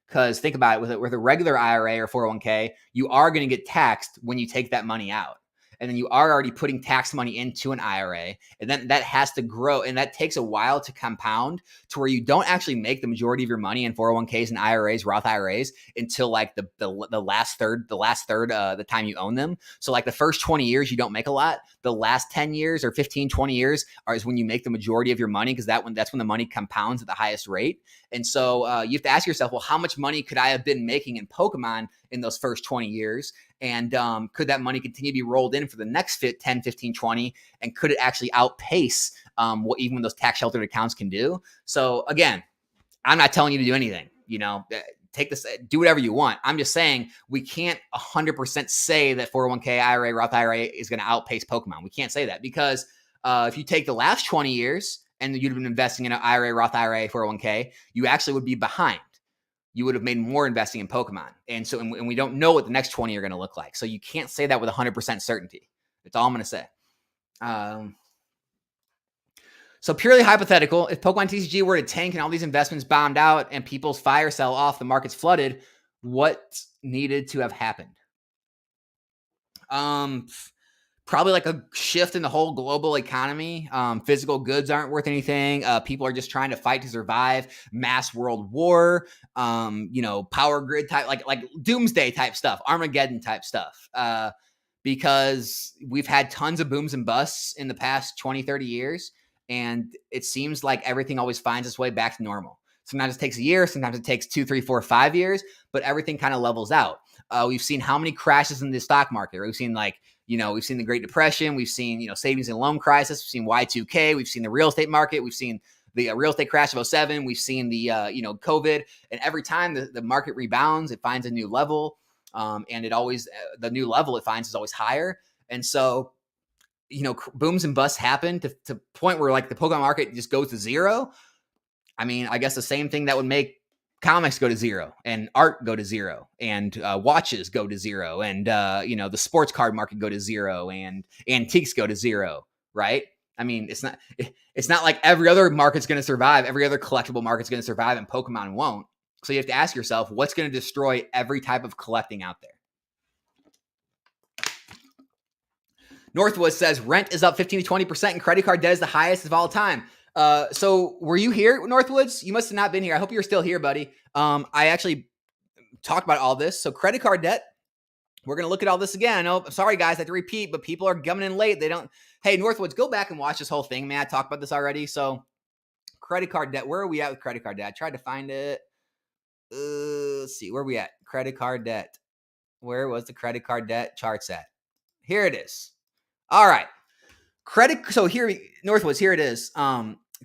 Because think about it, with a regular IRA or 401k, you are going to get taxed when you take that money out. And then you are already putting tax money into an IRA, and then that has to grow, and that takes a while to compound to where you don't actually make the majority of your money in 401ks and IRAs, Roth IRAs, until like the last third, the time you own them. So like the first 20 years, you don't make a lot. The last 10 years or 15, 20 years is when you make the majority of your money, because that's when the money compounds at the highest rate. And so you have to ask yourself, well, how much money could I have been making in Pokemon in those first 20 years? And could that money continue to be rolled in for the next 10, 15, 20? And could it actually outpace what even those tax sheltered accounts can do? So again, I'm not telling you to do anything, take this, do whatever you want. I'm just saying we can't 100% say that 401k, IRA, Roth IRA is going to outpace Pokemon. We can't say that because if you take the last 20 years and you'd have been investing in an IRA, Roth IRA, 401k, you actually would be behind. You would have made more investing in Pokemon. And so, and we don't know what the next 20 are going to look like. So you can't say that with 100% certainty. That's all I'm going to say. So purely hypothetical, if Pokemon TCG were to tank and all these investments bombed out and people's fire sell off, the market's flooded, what needed to have happened? Probably like a shift in the whole global economy. Physical goods aren't worth anything. People are just trying to fight to survive. Mass world war, power grid type, like doomsday type stuff, Armageddon type stuff. Because we've had tons of booms and busts in the past 20, 30 years. And it seems like everything always finds its way back to normal. Sometimes it takes a year. Sometimes it takes 2, 3, 4, 5 years, but everything kind of levels out. We've seen how many crashes in the stock market. We've seen we've seen the Great Depression. We've seen, savings and loan crisis. We've seen Y2K. We've seen the real estate market. We've seen the real estate crash of 2007. We've seen the, COVID. And every time the market rebounds, it finds a new level. And it always, the new level it finds is always higher. And so, booms and busts happen to point where like the Pokemon market just goes to zero. I mean, I guess the same thing that would make comics go to zero and art go to zero and watches go to zero and, the sports card market go to zero and antiques go to zero, right? I mean, it's not like every other market's going to survive. Every other collectible market's going to survive and Pokemon won't. So you have to ask yourself, what's going to destroy every type of collecting out there? Northwood says rent is up 15 to 20% and credit card debt is the highest of all time. So were you here, Northwoods? You must have not been here. I hope you're still here, buddy. I actually talked about all this. So credit card debt, we're going to look at all this again. I know, I'm sorry guys, I have to repeat, but people are coming in late. Hey, Northwoods, go back and watch this whole thing, man. I talked about this already. So credit card debt, where are we at with credit card debt? I tried to find it. Let's see, where are we at? Credit card debt. Where was the credit card debt charts at? Here it is. All right. So here, Northwoods, here it is.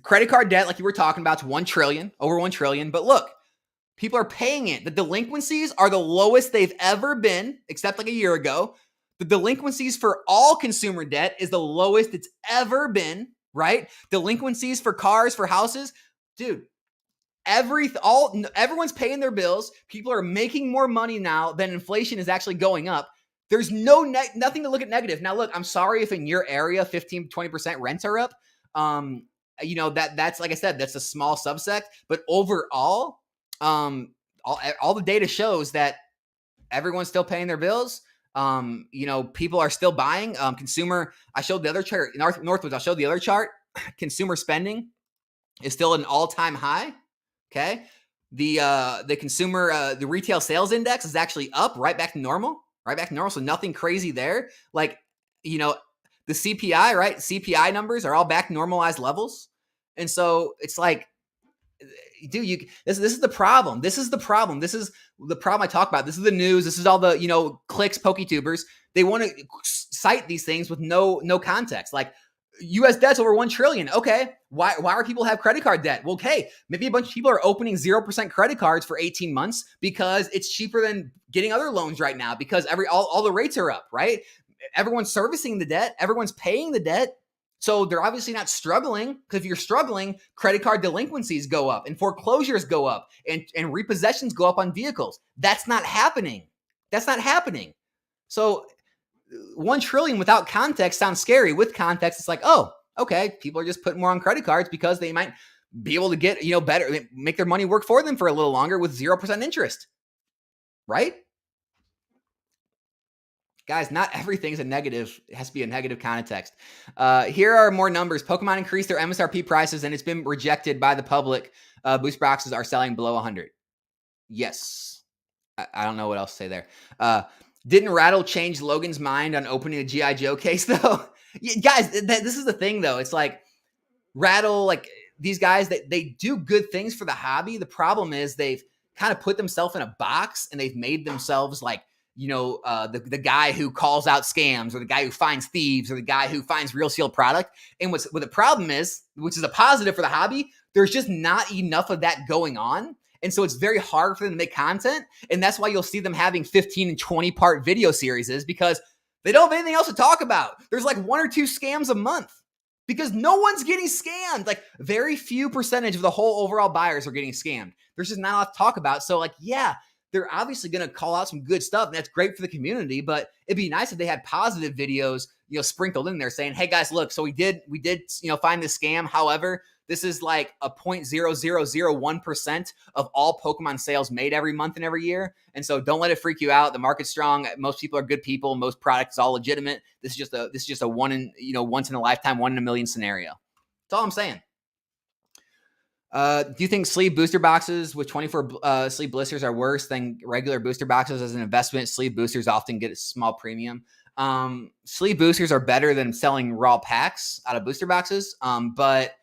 Credit card debt, like you were talking about, is $1 trillion, over $1 trillion. But look, people are paying it. The delinquencies are the lowest they've ever been, except like a year ago. The delinquencies for all consumer debt is the lowest it's ever been, right? Delinquencies for cars, for houses, dude. Everyone's paying their bills. People are making more money now than inflation is actually going up. There's nothing to look at negative. Now, look, I'm sorry if in your area 15, 20% rents are up. That's like I said, that's a small subset. But overall, all the data shows that everyone's still paying their bills. People are still buying. Consumer, I showed the other chart, Northwoods, I'll show the other chart. Consumer spending is still at an all-time high. Okay. The consumer, the retail sales index is actually up, right back to normal. So nothing crazy there. Like, the CPI, right? CPI numbers are all back to normalized levels. And so it's like, dude, this is the problem. This is the problem I talk about. This is the news. This is all the, clicks, PokeTubers. They want to cite these things with no context. Like, U.S. debt's over $1 trillion. Okay, why are people have credit card debt? Well, okay, maybe a bunch of people are opening 0% credit cards for 18 months because it's cheaper than getting other loans right now because all the rates are up, right? Everyone's servicing the debt. Everyone's paying the debt. So they're obviously not struggling, because if you're struggling, credit card delinquencies go up and foreclosures go up and repossessions go up on vehicles. That's not happening. So $1 trillion without context sounds scary. With context, it's like, oh, okay, people are just putting more on credit cards because they might be able to get, better, make their money work for them for a little longer with 0% interest, right? Guys, not everything's a negative. It has to be a negative context. Here are more numbers. Pokemon increased their MSRP prices and it's been rejected by the public. Booster boxes are selling below 100. Yes. I don't know what else to say there. Didn't Rattle change Logan's mind on opening a G.I. Joe case, though? Guys, this is the thing, though. It's like Rattle, like these guys, they do good things for the hobby. The problem is they've kind of put themselves in a box and they've made themselves like, the guy who calls out scams or the guy who finds thieves or the guy who finds real sealed product. And what the problem is, which is a positive for the hobby, there's just not enough of that going on. And so it's very hard for them to make content. And that's why you'll see them having 15 and 20 part video series, because they don't have anything else to talk about. There's like 1 or 2 scams a month because no one's getting scammed. Like very few percentage of the whole overall buyers are getting scammed. There's just not a lot to talk about. So like, yeah, they're obviously going to call out some good stuff and that's great for the community, but it'd be nice if they had positive videos, sprinkled in there saying, hey guys, look, so we did, find this scam. However, this is like a 0.0001% of all Pokemon sales made every month and every year. And so don't let it freak you out. The market's strong. Most people are good people. Most products all legitimate. This is just a once in a lifetime, 1 in a million scenario. That's all I'm saying. Do you think sleeve booster boxes with 24 sleeve blisters are worse than regular booster boxes as an investment? Sleeve boosters often get a small premium. Sleeve boosters are better than selling raw packs out of booster boxes. But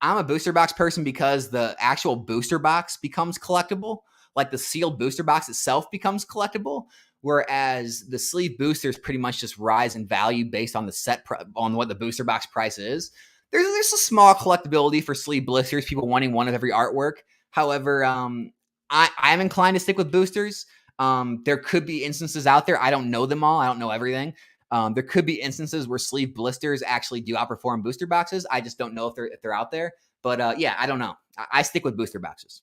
I'm a booster box person because the actual booster box becomes collectible. Like the sealed booster box itself becomes collectible. Whereas the sleeve boosters pretty much just rise in value based on the on what the booster box price is. There's a small collectability for sleeve blisters, people wanting one of every artwork. However, I'm inclined to stick with boosters. There could be instances out there. I don't know them all. I don't know everything. There could be instances where sleeve blisters actually do outperform booster boxes. I just don't know if they're out there. But yeah, I don't know. I stick with booster boxes.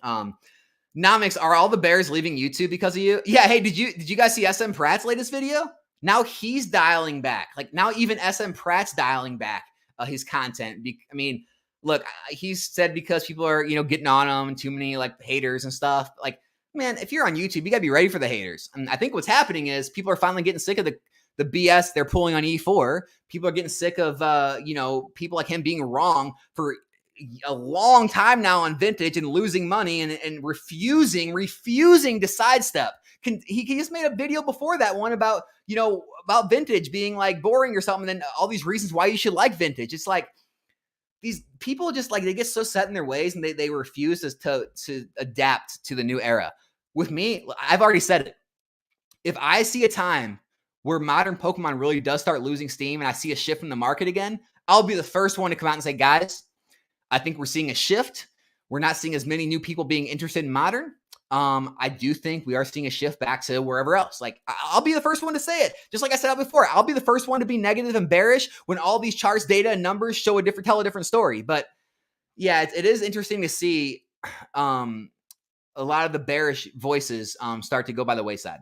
Nomics, are all the bears leaving YouTube because of you? Yeah. Hey, did you guys see SM Pratt's latest video? Now he's dialing back. Like now even SM Pratt's dialing back his content. I mean, look, he said because people are, getting on him and too many like haters and stuff. Like, man, if you're on YouTube, you gotta be ready for the haters. And I think what's happening is people are finally getting sick of the BS they're pulling on E4. People are getting sick of, people like him being wrong for a long time now on Vintage and losing money and refusing to sidestep. He just made a video before that one about Vintage being like boring or something, and then all these reasons why you should like Vintage. It's like these people just like they get so set in their ways and they refuse to adapt to the new era. With me, I've already said it. If I see a time where modern Pokemon really does start losing steam and I see a shift in the market again, I'll be the first one to come out and say, guys, I think we're seeing a shift. We're not seeing as many new people being interested in modern. I do think we are seeing a shift back to wherever else. Like I'll be the first one to say it. Just like I said before, I'll be the first one to be negative and bearish when all these charts, data, and numbers tell a different story. But yeah, it is interesting to see a lot of the bearish voices start to go by the wayside.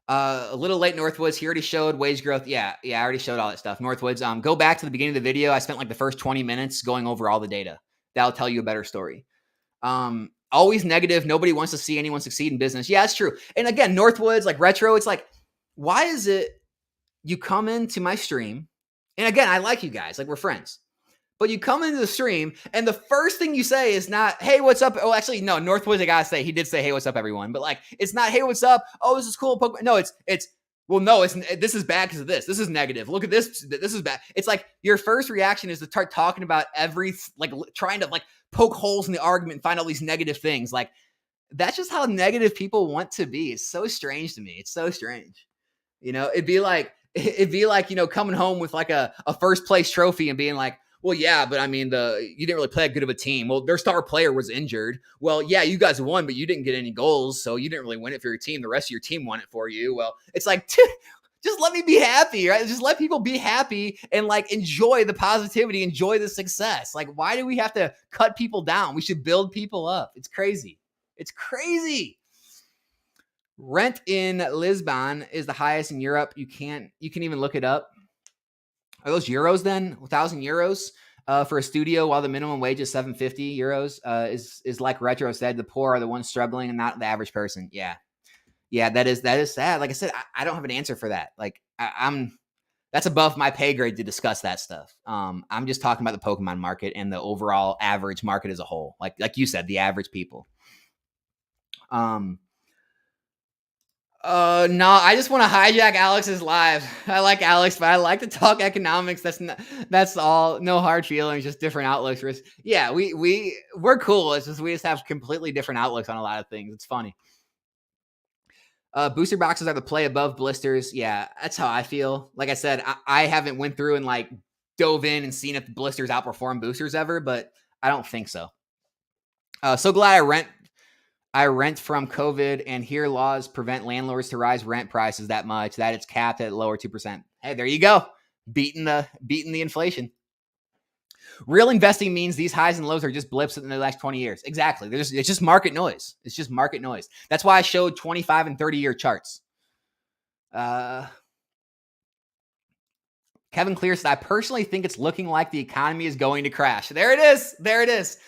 A little late, Northwoods. He already showed wage growth. Yeah, I already showed all that stuff. Northwoods, go back to the beginning of the video. I spent like the first 20 minutes going over all the data. That'll tell you a better story. always negative. Nobody wants to see anyone succeed in business. Yeah, that's true. And again, Northwoods, like retro, it's like, why is it you come into my stream? And again, I like you guys, like we're friends. But you come into the stream, and the first thing you say is not, hey, what's up? Oh, actually, no, Northwoods, I gotta say, he did say, hey, what's up, everyone? But like, it's not, hey, what's up? Oh, this is cool. Pokemon. No, well, no, this is bad because of this. This is negative. Look at this. This is bad. It's like your first reaction is to start talking about trying to like poke holes in the argument and find all these negative things. Like, that's just how negative people want to be. It's so strange to me. It's so strange. It'd be like, coming home with like a first place trophy and being like, well, yeah, but I mean, you didn't really play that good of a team. Well, their star player was injured. Well, yeah, you guys won, but you didn't get any goals, so you didn't really win it for your team. The rest of your team won it for you. Well, it's like, just let me be happy, right? Just let people be happy and like enjoy the positivity, enjoy the success. Like, why do we have to cut people down? We should build people up. It's crazy. It's crazy. Rent in Lisbon is the highest in Europe. You can even look it up. Are those euros then? 1,000 euros for a studio, while the minimum wage is 750 euros. Is like Retro said, the poor are the ones struggling and not the average person. Yeah, that is sad. Like I said, I don't have an answer for that. Like that's above my pay grade to discuss that stuff. I'm just talking about the Pokemon market and the overall average market as a whole. Like you said, the average people. No, I just want to hijack Alex's live. I like Alex, but I like to talk economics. That's all. No hard feelings, just different outlooks. Yeah, we're cool. It's just we just have completely different outlooks on a lot of things. It's funny. Booster boxes are the play above blisters. Yeah, that's how I feel. Like I said, I haven't went through and like dove in and seen if the blisters outperform boosters ever, but I don't think so. So glad I rent from COVID, and here laws prevent landlords to rise rent prices that much that it's capped at lower 2%. Hey, there you go. Beating the inflation. Real investing means these highs and lows are just blips in the last 20 years. Exactly. It's just market noise. It's just market noise. That's why I showed 25 and 30-year charts. Kevin Clear said, I personally think it's looking like the economy is going to crash. There it is. There it is.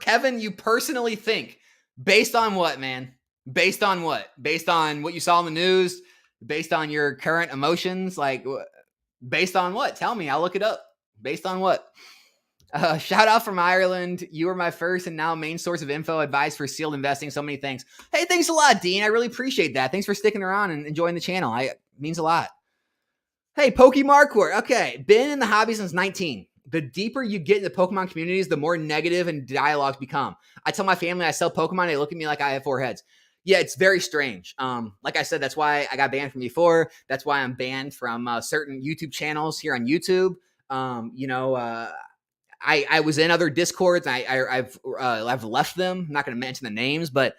Kevin, you personally think. Based on what, man? Based on what? Based on what you saw in the news? Based on your current emotions? Like, based on what? Tell me. I'll look it up. Based on what? Shout out from Ireland. You were my first and now main source of info, advice for sealed investing. So many thanks. Hey, thanks a lot, Dean. I really appreciate that. Thanks for sticking around and enjoying the channel. It means a lot. Hey, Pokemarcourt. Okay, been in the hobby since 19. The deeper you get in the Pokemon communities, the more negative and dialogues become. I tell my family I sell Pokemon, they look at me like I have 4 heads. Yeah, it's very strange. Like I said, that's why I got banned from before. That's why I'm banned from certain YouTube channels here on YouTube. I was in other Discords. I've left them. I'm not going to mention the names, but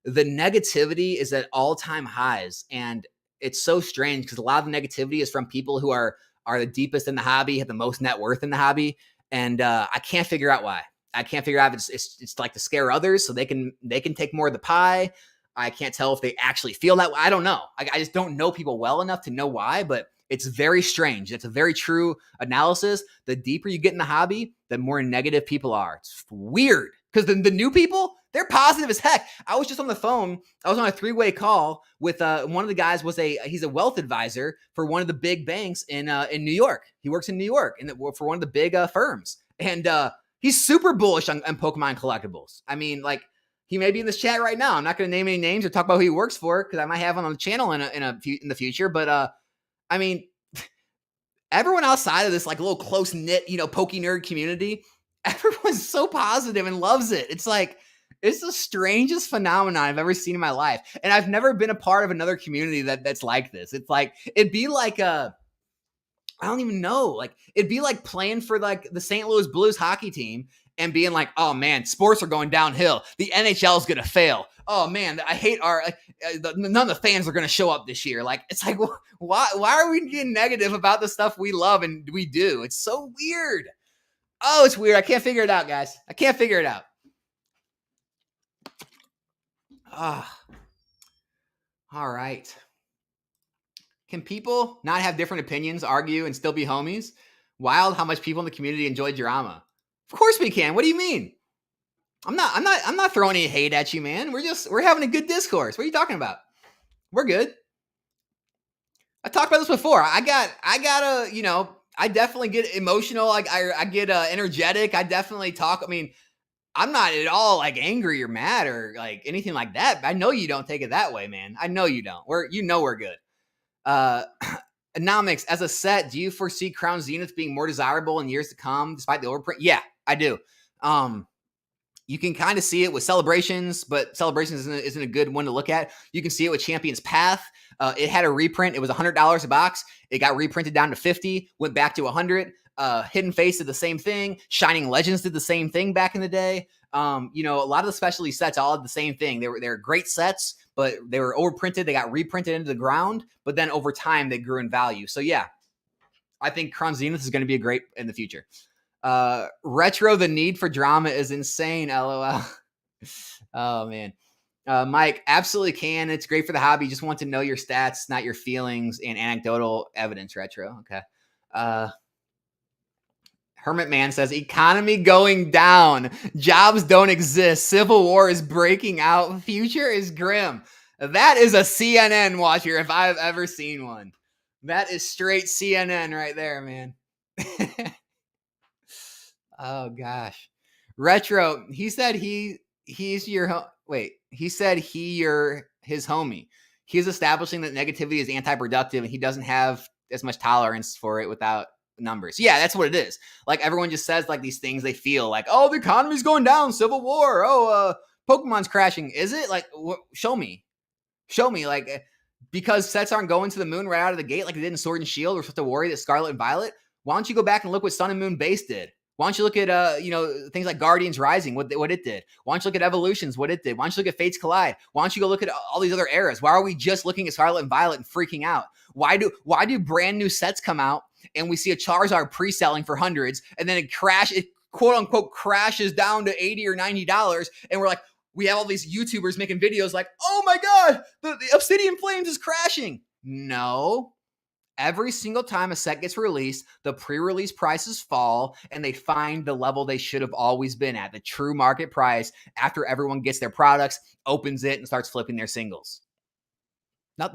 the negativity is at all-time highs, and it's so strange because a lot of the negativity is from people who are the deepest in the hobby, have the most net worth in the hobby, and I can't figure out why. I can't figure out if it's like to scare others so they can take more of the pie. I can't tell if they actually feel that way. I don't know. I just don't know people well enough to know why, but it's very strange. It's a very true analysis. The deeper you get in the hobby, the more negative people are. It's weird because the new people, they're positive as heck. I was just on the phone. I was on a 3-way call with one of the guys. He's a wealth advisor for one of the big banks in New York. He works in New York and for one of the big firms. And he's super bullish on Pokemon collectibles. I mean, like, he may be in this chat right now. I'm not going to name any names or talk about who he works for because I might have him on the channel in the future. But I mean, everyone outside of this like little close knit, Poke nerd community, everyone's so positive and loves it. It's like, it's the strangest phenomenon I've ever seen in my life. And I've never been a part of another community that's like this. It's like, it'd be like I don't even know. Like, it'd be like playing for like the St. Louis Blues hockey team and being like, oh man, sports are going downhill. The NHL is going to fail. Oh man, I hate none of the fans are going to show up this year. Like, it's like, why are we getting negative about the stuff we love and we do? It's so weird. Oh, it's weird. I can't figure it out, guys. I can't figure it out. All right. Can people not have different opinions, argue, and still be homies? Wild how much people in the community enjoy drama. Of course we can. What do you mean? I'm not throwing any hate at you, man. We're having a good discourse. What are you talking about? We're good. I talked about this before. I gotta, I definitely get emotional. Like I get energetic. I definitely talk. I mean, I'm not at all like angry or mad or like anything like that. I know you don't take it that way, man. I know you don't. We're good. Economics, as a set, do you foresee Crown Zenith being more desirable in years to come despite the overprint? Yeah, I do. You can kind of see it with Celebrations, but Celebrations isn't a good one to look at. You can see it with Champion's Path. It had a reprint. It was $100 a box. It got reprinted down to $50, went back to $100. Hidden Face did the same thing. Shining Legends did the same thing back in the day. A lot of the specialty sets all had the same thing. They were great sets, but they were overprinted. They got reprinted into the ground, but then over time they grew in value. So yeah, I think Crown Zenith is going to be a great in the future. Retro, the need for drama is insane. LOL. Oh man. Mike, absolutely can. It's great for the hobby. Just want to know your stats, not your feelings and anecdotal evidence. Retro. Okay. Hermit Man says economy going down. Jobs don't exist. Civil war is breaking out. Future is grim. That is a CNN watcher if I've ever seen one. That is straight CNN right there, man. Oh gosh. Retro, he said he's your he said his homie. He's establishing that negativity is anti-productive and he doesn't have as much tolerance for it without numbers. Yeah, that's what it is. Like everyone just says like these things they feel like, oh, the economy's going down, civil war, Pokemon's crashing. Is it? Like show me. Like because sets aren't going to the moon right out of the gate like they did in Sword and Shield. We're supposed to worry that Scarlet and Violet. Why don't you go back and look what Sun and Moon Base did? Why don't you look at, things like Guardians Rising, what it did? Why don't you look at Evolutions, what it did? Why don't you look at Fates Collide? Why don't you go look at all these other eras? Why are we just looking at Scarlet and Violet and freaking out? Why do brand new sets come out and we see a Charizard pre-selling for hundreds and then it quote unquote crashes down to $80 or $90 and we're like, we have all these YouTubers making videos like, oh my God, the Obsidian Flames is crashing. No. Every single time a set gets released, the pre-release prices fall and they find the level they should have always been at, the true market price after everyone gets their products, opens it, and starts flipping their singles. There's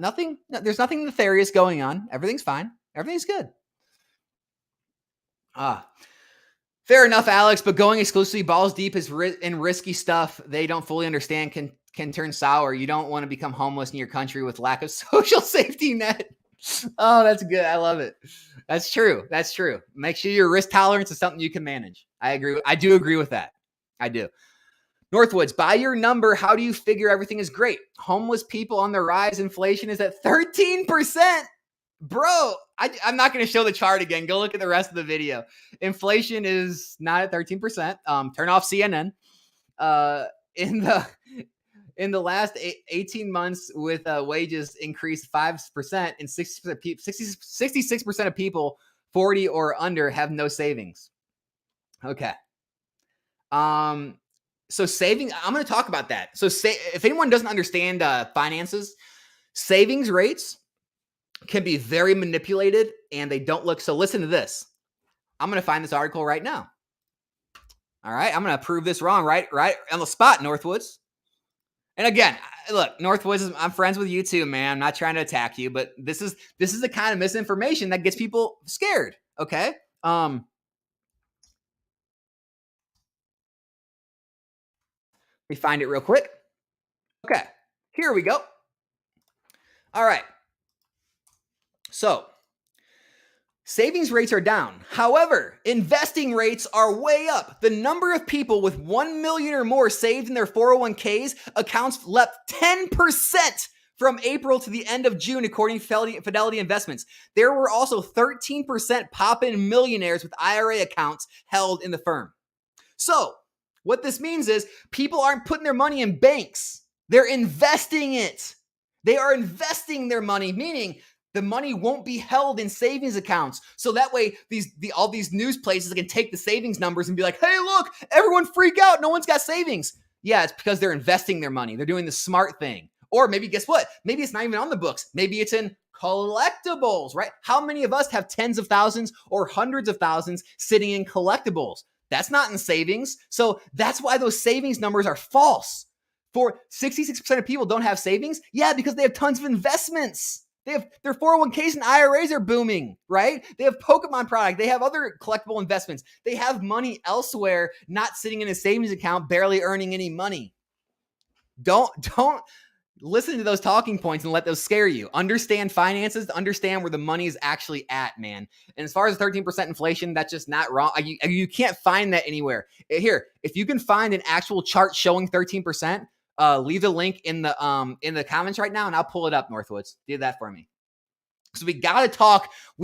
nothing nefarious going on. Everything's fine. Everything's good. Fair enough, Alex, but going exclusively balls deep is in risky stuff they don't fully understand can turn sour. You don't want to become homeless in your country with lack of social safety net. Oh, that's good. I love it. That's true. Make sure your risk tolerance is something you can manage. I agree. I do agree with that. I do. Northwoods, by your number, how do you figure everything is great? Homeless people on the rise. Inflation is at 13%. Bro, I'm not going to show the chart again. Go look at the rest of the video. Inflation is not at 13%. Turn off CNN. In the last 18 months with wages increased 5% and 66% of people 40 or under have no savings. Okay. So saving, I'm going to talk about that. So if anyone doesn't understand finances, savings rates can be very manipulated and they don't look. So listen to this. I'm going to find this article right now. All right. I'm going to prove this wrong right on the spot, Northwoods. And again, look, Northwoods, I'm friends with you too, man. I'm not trying to attack you, but this is the kind of misinformation that gets people scared. Okay. Let me find it real quick. Okay. Here we go. All right. So savings rates are down. However, investing rates are way up. The number of people with 1 million or more saved in their 401ks accounts leapt 10% from April to the end of June, according to Fidelity Investments. There were also 13% pop-in millionaires with IRA accounts held in the firm. So what this means is people aren't putting their money in banks. They're investing it. They are investing their money, meaning the money won't be held in savings accounts. So that way, all these news places can take the savings numbers and be like, hey, look, everyone freak out. No one's got savings. Yeah, it's because they're investing their money. They're doing the smart thing. Or maybe, guess what? Maybe it's not even on the books. Maybe it's in collectibles, right? How many of us have tens of thousands or hundreds of thousands sitting in collectibles? That's not in savings. So that's why those savings numbers are false. For 66% of people don't have savings. Yeah, because they have tons of investments. They have their 401ks and IRAs are booming, right? They have Pokemon product. They have other collectible investments. They have money elsewhere, not sitting in a savings account, barely earning any money. Don't listen to those talking points and let those scare you. Understand finances, understand where the money is actually at, man. And as far as 13% inflation, that's just not wrong. You can't find that anywhere. Here, if you can find an actual chart showing 13%, leave the link in the comments right now, and I'll pull it up, Northwoods. Do that for me. So we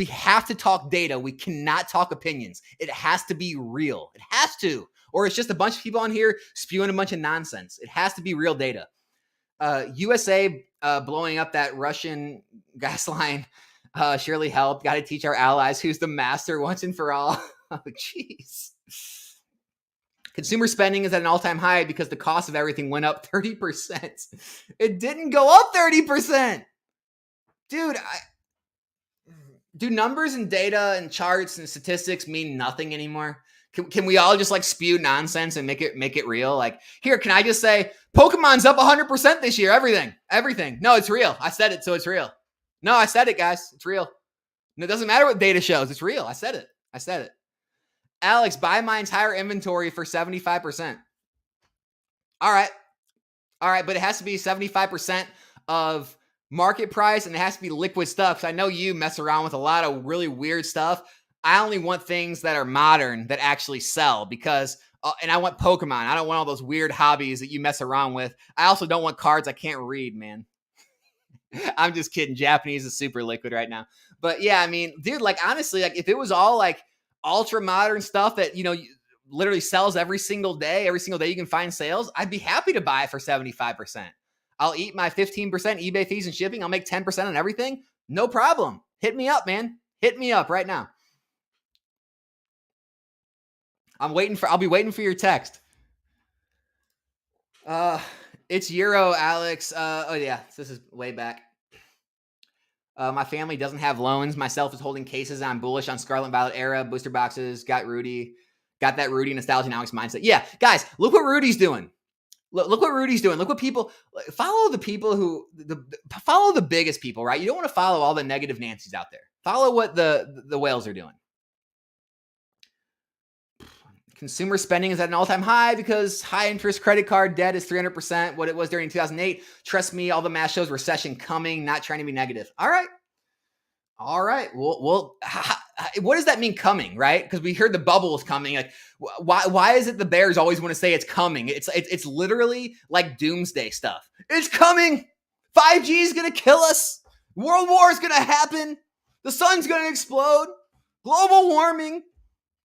have to talk data. We cannot talk opinions. It has to be real. It has to. Or it's just a bunch of people on here spewing a bunch of nonsense. It has to be real data. USA blowing up that Russian gas line surely helped. Got to teach our allies who's the master once and for all. Oh, jeez. Consumer spending is at an all-time high because the cost of everything went up 30%. It didn't go up 30%. Dude, do numbers and data and charts and statistics mean nothing anymore? Can we all just like spew nonsense and make it real? Like, here, can I just say Pokemon's up 100% this year? Everything. No, it's real. I said it, so it's real. No, I said it, guys. It's real. And it doesn't matter what data shows. It's real. I said it. Alex, buy my entire inventory for 75%. All right, but it has to be 75% of market price, and it has to be liquid stuff. Because I know you mess around with a lot of really weird stuff. I only want things that are modern that actually sell because, and I want Pokemon. I don't want all those weird hobbies that you mess around with. I also don't want cards I can't read, man. I'm just kidding. Japanese is super liquid right now. But yeah, I mean, dude, like honestly, like if it was all like ultra modern stuff that, literally sells every single day you can find sales, I'd be happy to buy it for 75%. I'll eat my 15% eBay fees and shipping. I'll make 10% on everything. No problem. Hit me up, man. Hit me up right now. I'll be waiting for your text. It's Euro, Alex. Oh yeah, this is way back. My family doesn't have loans. Myself is holding cases. I'm bullish on Scarlet Violet era, booster boxes, got that Rudy nostalgia Alex mindset. Yeah, guys, look what Rudy's doing. Look what Rudy's doing. Look what follow the people follow the biggest people, right? You don't want to follow all the negative Nancy's out there. Follow what the whales are doing. Consumer spending is at an all-time high because high-interest credit card debt is 300% what it was during 2008. Trust me, all the math shows recession coming, not trying to be negative. All right. Well, what does that mean coming, right? Because we heard the bubble is coming. Like, why is it the Bears always want to say it's coming? It's literally like doomsday stuff. It's coming. 5G is going to kill us. World War is going to happen. The sun's going to explode. Global warming.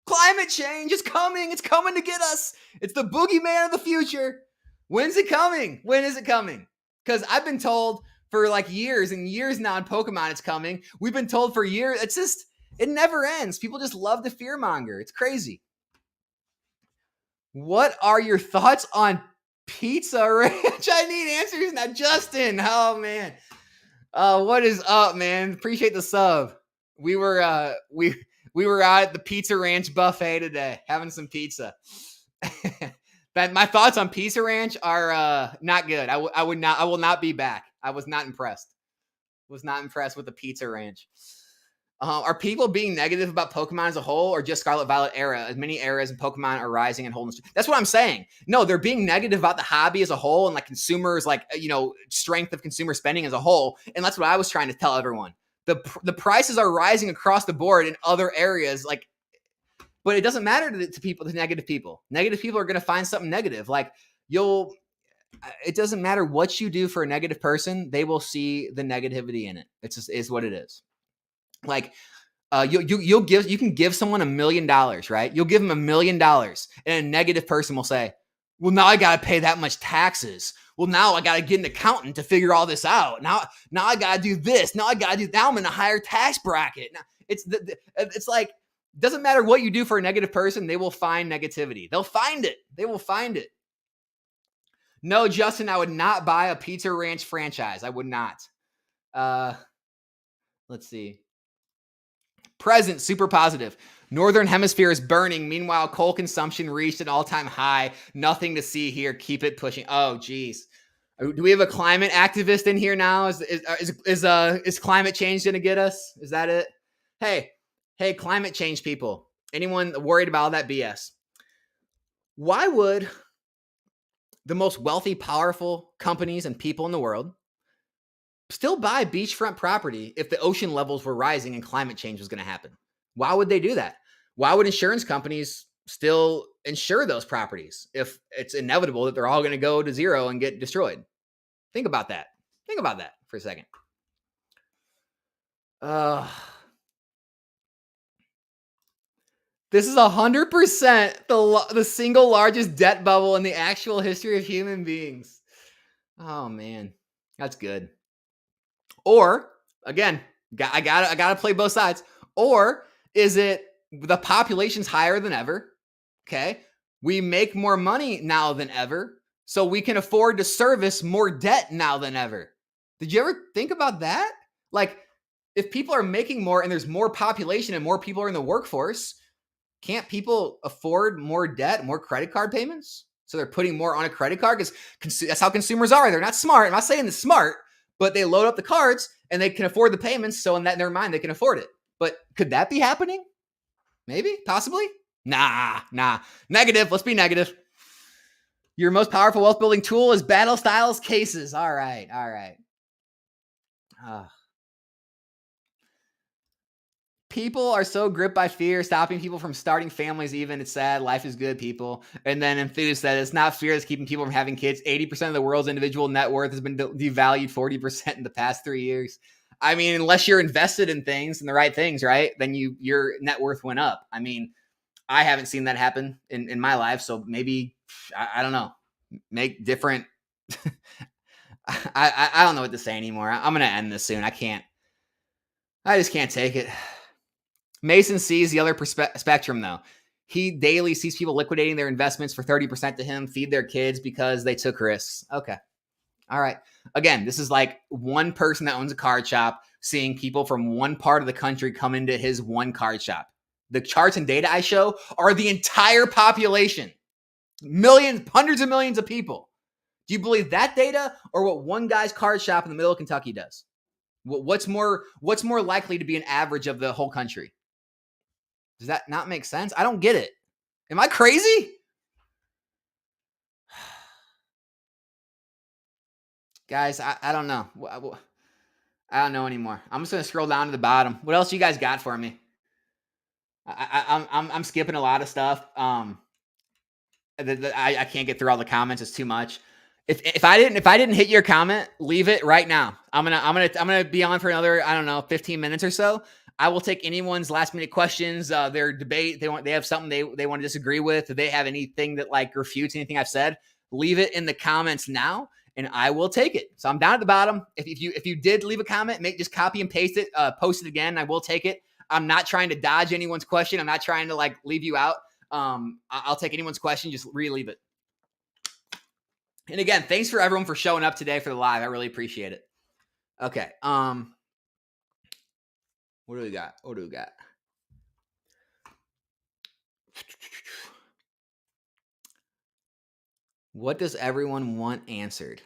Climate change is coming. It's coming to get us. It's the boogeyman of the future. When's it coming? When is it coming? Because I've been told for like years and years now in Pokemon it's coming. We've been told for years. It never ends. People just love the fearmonger. It's crazy. What are your thoughts on Pizza Ranch? I need answers now. Justin. Oh, man. What is up, man? Appreciate the sub. We were out at the Pizza Ranch buffet today, having some pizza. But my thoughts on Pizza Ranch are not good. I will not be back. I was not impressed. Was not impressed with the Pizza Ranch. Are people being negative about Pokemon as a whole, or just Scarlet Violet era? As many eras in Pokemon are rising and holding. That's what I'm saying. No, they're being negative about the hobby as a whole and like consumers, like strength of consumer spending as a whole. And that's what I was trying to tell everyone. The prices are rising across the board in other areas, but it doesn't matter to people, to negative people. Negative people are going to find something negative. Like it doesn't matter what you do for a negative person, they will see the negativity in it. It's just is what it is. Like you can give someone $1 million, right? You'll give them $1 million, and a negative person will say, "Well, now I got to pay that much taxes. Well, now I got to get an accountant to figure all this out. Now I got to do this. Now I'm in a higher tax bracket." Now, it's like, doesn't matter what you do for a negative person, they will find negativity. They'll find it. They will find it. No, Justin, I would not buy a Pizza Ranch franchise. I would not. Let's see. Present, super positive. Northern hemisphere is burning. Meanwhile, coal consumption reached an all-time high. Nothing to see here. Keep it pushing. Oh, geez. Do we have a climate activist in here now? Is climate change going to get us? Is that it? Hey, climate change people. Anyone worried about all that BS? Why would the most wealthy, powerful companies and people in the world still buy beachfront property if the ocean levels were rising and climate change was going to happen? Why would they do that? Why would insurance companies still insure those properties if it's inevitable that they're all going to go to zero and get destroyed? Think about that. Think about that for a second. This is 100% the single largest debt bubble in the actual history of human beings. Oh man, that's good. Or again, I gotta play both sides. Or is it the population's higher than ever? Okay, we make more money now than ever, so we can afford to service more debt now than ever. Did you ever think about that? Like, if people are making more and there's more population and more people are in the workforce, can't people afford more debt, more credit card payments? So they're putting more on a credit card because that's how consumers are. They're not smart. I'm not saying they're smart, but they load up the cards and they can afford the payments. So in their mind, they can afford it. But could that be happening? Maybe, possibly. Nah. Negative. Let's be negative. Your most powerful wealth building tool is battle styles cases. All right. People are so gripped by fear, stopping people from starting families even. It's sad. Life is good, people. And then Enthuse said, it's not fear that's keeping people from having kids. 80% of the world's individual net worth has been devalued 40% in the past 3 years. I mean, unless you're invested in things and the right things, right? Then your net worth went up. I mean, I haven't seen that happen in my life. So maybe, I don't know, make different. I don't know what to say anymore. I'm going to end this soon. I just can't take it. Mason sees the other spectrum, though. He daily sees people liquidating their investments for 30% to him, feed their kids because they took risks. Okay. All right. Again, this is like one person that owns a card shop seeing people from one part of the country come into his one card shop. The charts and data I show are the entire population. Millions, hundreds of millions of people. Do you believe that data or what one guy's card shop in the middle of Kentucky does? What's more likely to be an average of the whole country? Does that not make sense? I don't get it. Am I crazy? Guys, I don't know. I don't know anymore. I'm just going to scroll down to the bottom. What else you guys got for me? I'm skipping a lot of stuff. I can't get through all the comments. It's too much. If I didn't hit your comment, leave it right now. I'm gonna be on for another, I don't know, 15 minutes or so. I will take anyone's last minute questions, their debate. They have something they want to disagree with. If they have anything that like refutes anything I've said, leave it in the comments now, and I will take it. So I'm down at the bottom. If you did leave a comment, just copy and paste it, post it again. I will take it. I'm not trying to dodge anyone's question. I'm not trying to like leave you out. I'll take anyone's question. Just relieve it. And again, thanks for everyone for showing up today for the live. I really appreciate it. Okay. What do we got? What does everyone want answered?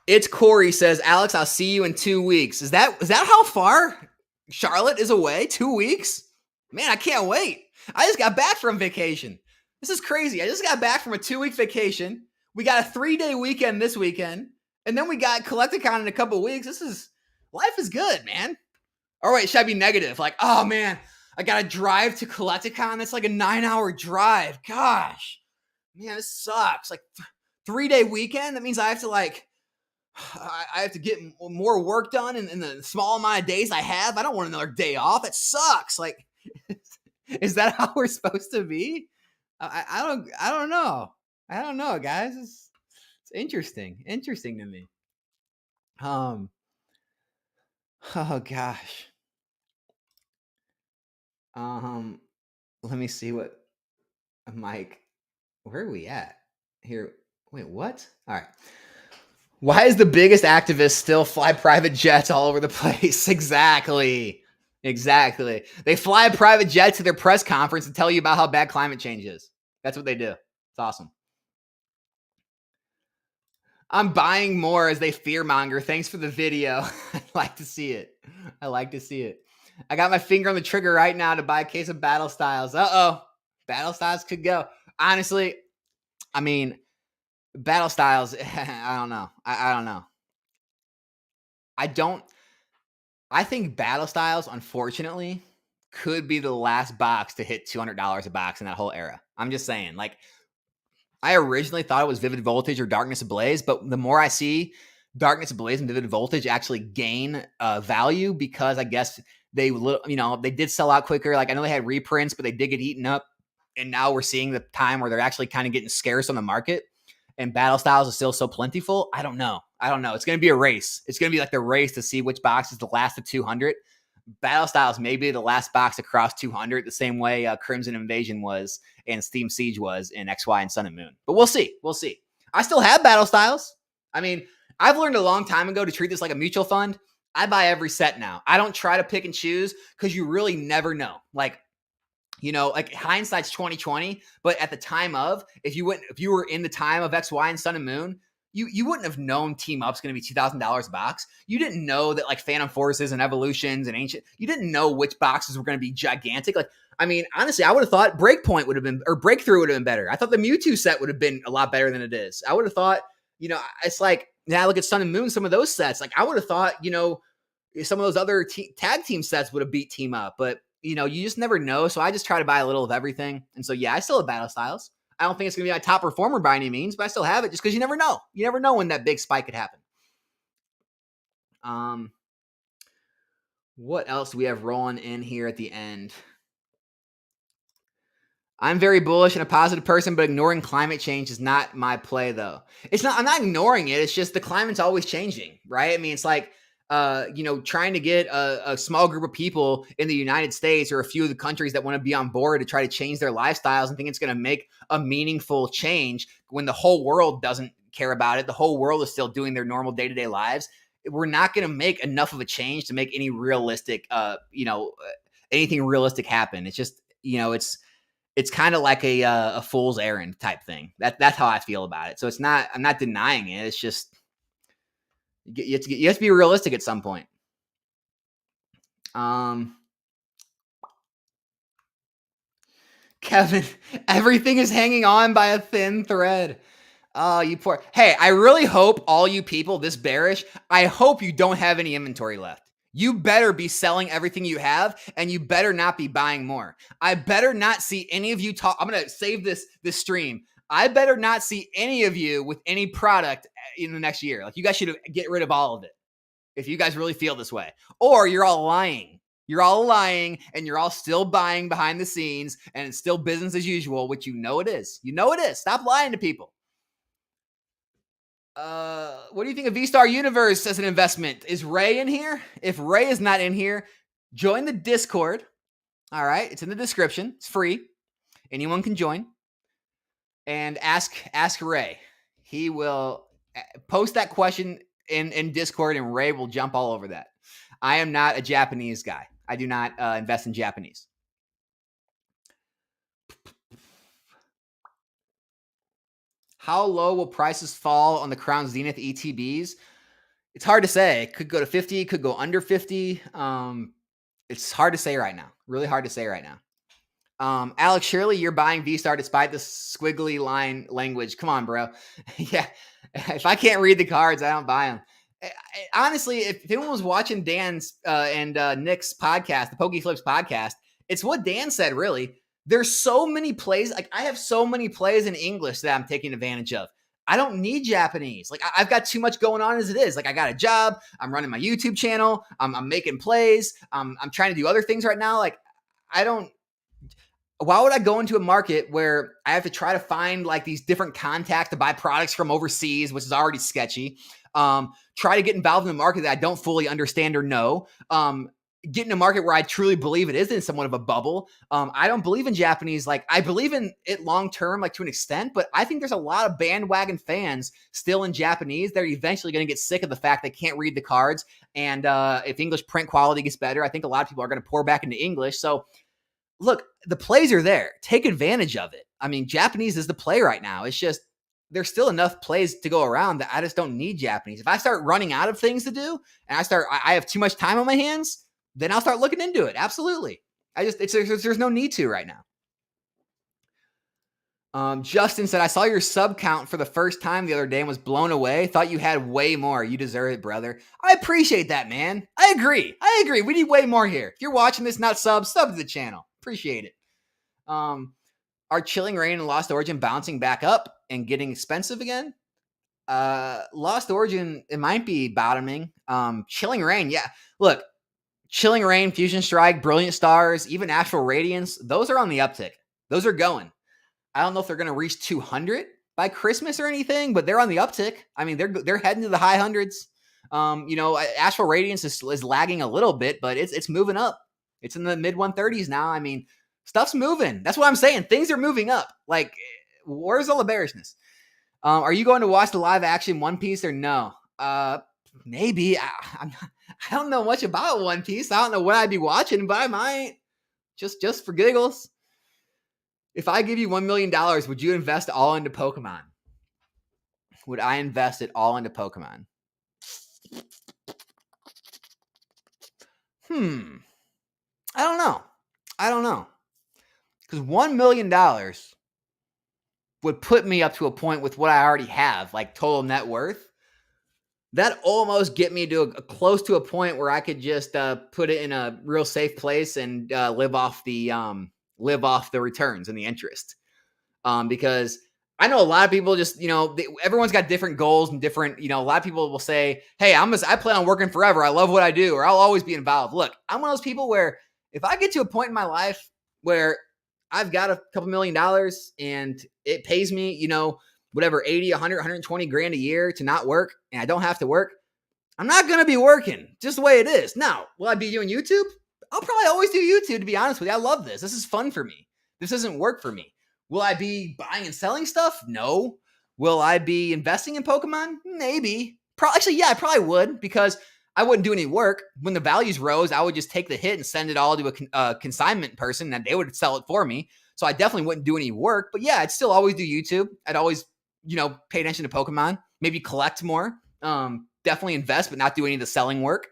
It's Corey says, Alex, I'll see you in 2 weeks. Is that how far Charlotte is away? 2 weeks? Man, I can't wait. I just got back from vacation. This is crazy. I just got back from a 2-week vacation. We got a 3-day weekend this weekend. And then we got Collecticon in a couple of weeks. Life is good, man. All right, should I be negative? Like, oh man, I got to drive to Collecticon. That's like a 9-hour drive. Gosh, man, this sucks. Like 3-day weekend. That means I have to get more work done in the small amount of days I have. I don't want another day off. That sucks. Like, is that how we're supposed to be? I don't know. I don't know, guys. It's interesting to me. Oh gosh. Let me see what Mike. Where are we at here? Wait, what? All right. Why is the biggest activist still fly private jets all over the place? Exactly. Exactly. They fly a private jet to their press conference and tell you about how bad climate change is. That's what they do. It's awesome. I'm buying more as they fearmonger. Thanks for the video. I like to see it. I like to see it. I got my finger on the trigger right now to buy a case of Battle Styles. Battle Styles could go. Honestly, I mean, Battle Styles, I don't know. I don't know. I think Battle Styles, unfortunately, could be the last box to hit $200 a box in that whole era. I'm just saying, like, I originally thought it was Vivid Voltage or Darkness Ablaze, but the more I see Darkness Ablaze and Vivid Voltage actually gain value, because I guess they did sell out quicker. Like, I know they had reprints, but they did get eaten up. And now we're seeing the time where they're actually kind of getting scarce on the market, and Battle Styles is still so plentiful. I don't know. It's going to be a race. It's going to be like the race to see which box is the last of 200. Battle Styles may be the last box across 200, the same way Crimson Invasion was and Steam Siege was in XY and Sun and Moon. But we'll see. We'll see. I still have Battle Styles. I mean, I've learned a long time ago to treat this like a mutual fund. I buy every set now. I don't try to pick and choose, because you really never know. Like hindsight's 2020, but at the time of, if you were in the time of XY and Sun and Moon, you wouldn't have known Team Up's going to be $2,000 a box. You didn't know that like Phantom Forces and Evolutions and Ancient, you didn't know which boxes were going to be gigantic. Like, I mean, honestly, I would have thought Breakpoint would have been, or Breakthrough would have been better. I thought the Mewtwo set would have been a lot better than it is. I would have thought, it's like, now I look at Sun and Moon, some of those sets, like I would have thought, some of those other tag team sets would have beat Team Up, but you just never know. So I just try to buy a little of everything. And so, yeah, I still have Battle Styles. I don't think it's going to be my top performer by any means, but I still have it just because you never know. You never know when that big spike could happen. What else do we have rolling in here at the end? I'm very bullish and a positive person, but ignoring climate change is not my play, though. I'm not ignoring it. It's just the climate's always changing, right? I mean, it's like, trying to get a small group of people in the United States or a few of the countries that want to be on board to try to change their lifestyles and think it's going to make a meaningful change when the whole world doesn't care about it. The whole world is still doing their normal day-to-day lives. We're not going to make enough of a change to make any realistic, anything realistic happen. It's just, it's kind of like a fool's errand type thing. That's how I feel about it. So I'm not denying it. It's just, you have to be realistic at some point. Kevin, everything is hanging on by a thin thread. Oh, you poor. Hey, I really hope all you people this bearish, I hope you don't have any inventory left. You better be selling everything you have, and you better not be buying more. I better not see any of you talk. I'm going to save this stream. I better not see any of you with any product in the next year. Like, you guys should get rid of all of it if you guys really feel this way. Or you're all lying. You're all lying, and you're all still buying behind the scenes, and it's still business as usual, which it is. It is. Stop lying to people. What do you think of V-Star Universe as an investment? Is Ray in here? If Ray is not in here, join the Discord. All right. It's in the description. It's free. Anyone can join. And ask Ray. He will post that question in Discord, and Ray will jump all over that. I am not a Japanese guy. I do not invest in Japanese. How low will prices fall on the Crown Zenith ETBs? It's hard to say. It could go to 50, could go under 50. It's hard to say right now. Really hard to say right now. Alex, surely you're buying V-Star despite the squiggly line language. Come on, bro. Yeah. If I can't read the cards, I don't buy them. Honestly, if anyone was watching Dan's and Nick's podcast, the Pokey Flips podcast, it's what Dan said, really. There's so many plays. Like, I have so many plays in English that I'm taking advantage of. I don't need Japanese. Like, I've got too much going on as it is. Like, I got a job. I'm running my YouTube channel. I'm making plays. I'm trying to do other things right now. Like, why would I go into a market where I have to try to find like these different contacts to buy products from overseas, which is already sketchy? Try to get involved in the market that I don't fully understand or know. get in a market where I truly believe it isn't somewhat of a bubble. I don't believe in Japanese. Like, I believe in it long term, like to an extent, but I think there's a lot of bandwagon fans still in Japanese. They're eventually going to get sick of the fact they can't read the cards. And if English print quality gets better, I think a lot of people are going to pour back into English. So look, the plays are there. Take advantage of it. I mean, Japanese is the play right now. It's just, there's still enough plays to go around that I just don't need Japanese. If I start running out of things to do and I have too much time on my hands, then I'll start looking into it. Absolutely. There's no need to right now. Justin said, I saw your sub count for the first time the other day and was blown away. Thought you had way more. You deserve it, brother. I appreciate that, man. I agree. We need way more here. If you're watching this, not sub to the channel. Appreciate it. Are Chilling Reign and Lost Origin bouncing back up and getting expensive again? Lost Origin, it might be bottoming. Chilling Reign, yeah. Look, Chilling Reign, Fusion Strike, Brilliant Stars, even Astral Radiance, those are on the uptick. Those are going. I don't know if they're going to reach 200 by Christmas or anything, but they're on the uptick. I mean, they're heading to the high hundreds. Astral Radiance is lagging a little bit, but it's moving up. It's in the mid 130s now. I mean, stuff's moving. That's what I'm saying. Things are moving up. Like, where's all the bearishness? Are you going to watch the live action One Piece or no? Maybe. I don't know much about One Piece. I don't know what I'd be watching, but I might. Just for giggles. If I give you $1 million, would you invest all into Pokemon? Would I invest it all into Pokemon? I don't know. Because $1 million would put me up to a point with what I already have, like total net worth. That almost get me to close to a point where I could just put it in a real safe place and live off the returns and the interest. Because I know a lot of people just, everyone's got different goals and different, a lot of people will say, hey, I plan on working forever. I love what I do, or I'll always be involved. Look, I'm one of those people where if I get to a point in my life where I've got a couple $1 million and it pays me, whatever, 80, 100, 120 grand a year to not work, and I don't have to work, I'm not going to be working just the way it is. Now, will I be doing YouTube? I'll probably always do YouTube, to be honest with you. I love this. This is fun for me. This doesn't work for me. Will I be buying and selling stuff? No. Will I be investing in Pokemon? Maybe. I probably would, because I wouldn't do any work. When the values rose, I would just take the hit and send it all to a consignment person, and they would sell it for me. So I definitely wouldn't do any work. But yeah, I'd still always do YouTube. I'd always, pay attention to Pokemon. Maybe collect more. Definitely invest, but not do any of the selling work.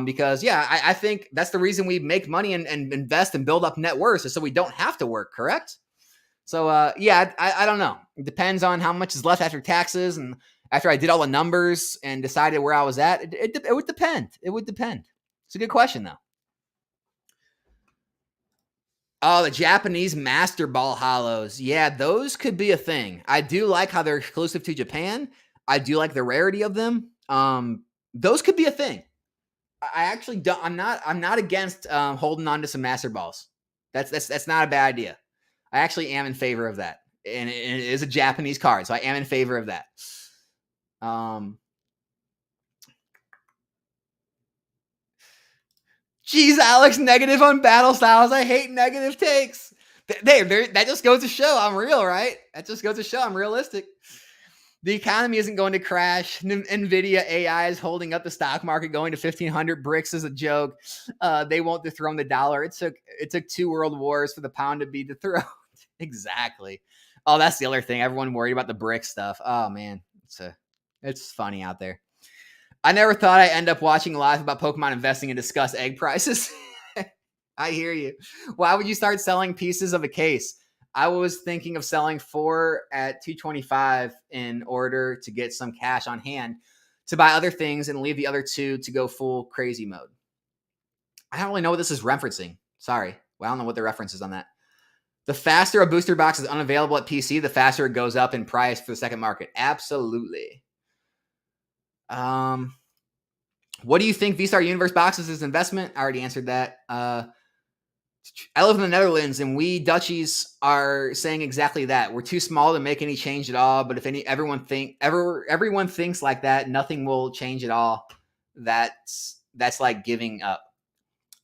Because I think that's the reason we make money and invest and build up net worth, is so we don't have to work, correct? So, I don't know. It depends on how much is left after taxes and after I did all the numbers and decided where I was at. It would depend. It would depend. It's a good question, though. Oh, the Japanese Master Ball Hollows. Yeah, those could be a thing. I do like how they're exclusive to Japan. I do like the rarity of them. Those could be a thing. I actually don't. I'm not against holding on to some Master Balls. That's not a bad idea. I actually am in favor of that, and it is a Japanese card, so I am in favor of that. Geez, Alex, negative on battle styles. I hate negative takes. That just goes to show I'm real, right? That just goes to show I'm realistic. The economy isn't going to crash. NVIDIA AI is holding up the stock market. Going to 1,500 bricks is a joke. They won't dethrone the dollar. It took 2 world wars for the pound to be dethroned. Exactly. Oh, that's the other thing. Everyone worried about the brick stuff. Oh man, it's funny out there. I never thought I'd end up watching live about Pokemon investing and discuss egg prices. I hear you. Why would you start selling pieces of a case? I was thinking of selling 4 at $225 in order to get some cash on hand to buy other things and leave the other 2 to go full crazy mode. I don't really know what this is referencing. Sorry. Well, I don't know what the reference is on that. The faster a booster box is unavailable at PC, the faster it goes up in price for the second market. Absolutely. What do you think V-Star Universe boxes is investment? I already answered that. I live in the Netherlands, and we Dutchies are saying exactly that. We're too small to make any change at all. But if everyone thinks like that, nothing will change at all. That's like giving up.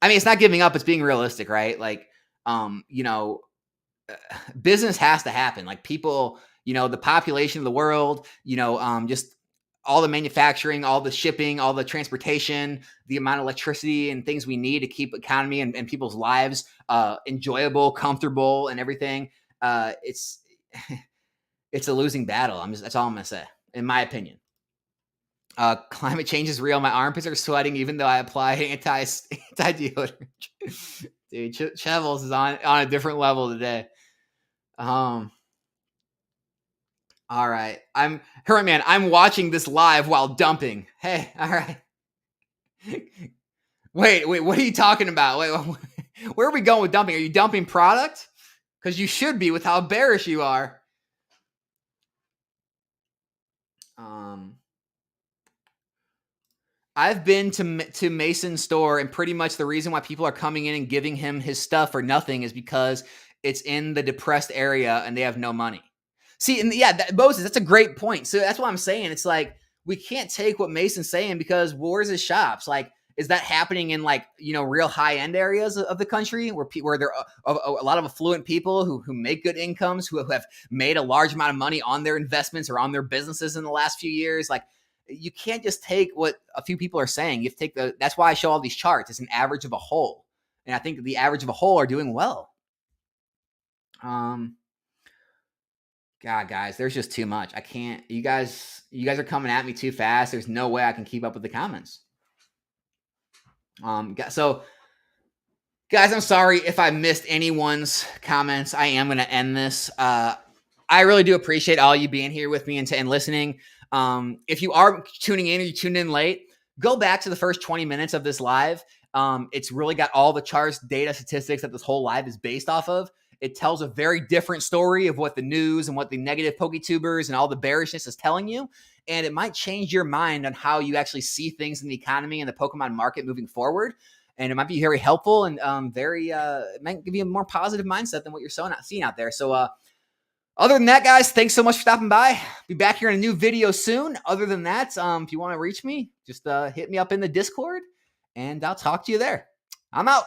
I mean, it's not giving up, it's being realistic, right? Like, you know, business has to happen. Like people, you know, the population of the world, you know, just all the manufacturing, all the shipping, all the transportation, the amount of electricity and things we need to keep economy and people's lives enjoyable, comfortable, and everything. It's it's a losing battle. That's all I'm gonna say, in my opinion. Climate change is real. My armpits are sweating, even though I apply anti deodorant. Dude, Chevels is on a different level today. All right. Hermit Man, I'm watching this live while dumping. Hey, all right. Wait, what are you talking about? Wait, where are we going with dumping? Are you dumping product? Because you should be with how bearish you are. I've been to Mason's store, and pretty much the reason why people are coming in and giving him his stuff for nothing is because it's in the depressed area and they have no money. See, and yeah, Moses, that's a great point. So that's what I'm saying. It's like we can't take what Mason's saying because where's his shops? Like, is that happening in like real high end areas of the country where there are a lot of affluent people who make good incomes, who have made a large amount of money on their investments or on their businesses in the last few years? Like, you can't just take what a few people are saying. You have to take that's why I show all these charts. It's an average of a whole. And I think the average of a whole are doing well. God, guys, there's just too much. I can't. You guys are coming at me too fast. There's no way I can keep up with the comments. So, guys, I'm sorry if I missed anyone's comments. I am going to end this. I really do appreciate all you being here with me and listening. If you are tuning in or you tuned in late, go back to the first 20 minutes of this live. It's really got all the charts, data, statistics that this whole live is based off of. It tells a very different story of what the news and what the negative PokeTubers and all the bearishness is telling you. And it might change your mind on how you actually see things in the economy and the Pokemon market moving forward. And it might be very helpful and it might give you a more positive mindset than what you're seeing out there. So other than that, guys, thanks so much for stopping by. Be back here in a new video soon. Other than that, if you want to reach me, just hit me up in the Discord and I'll talk to you there. I'm out.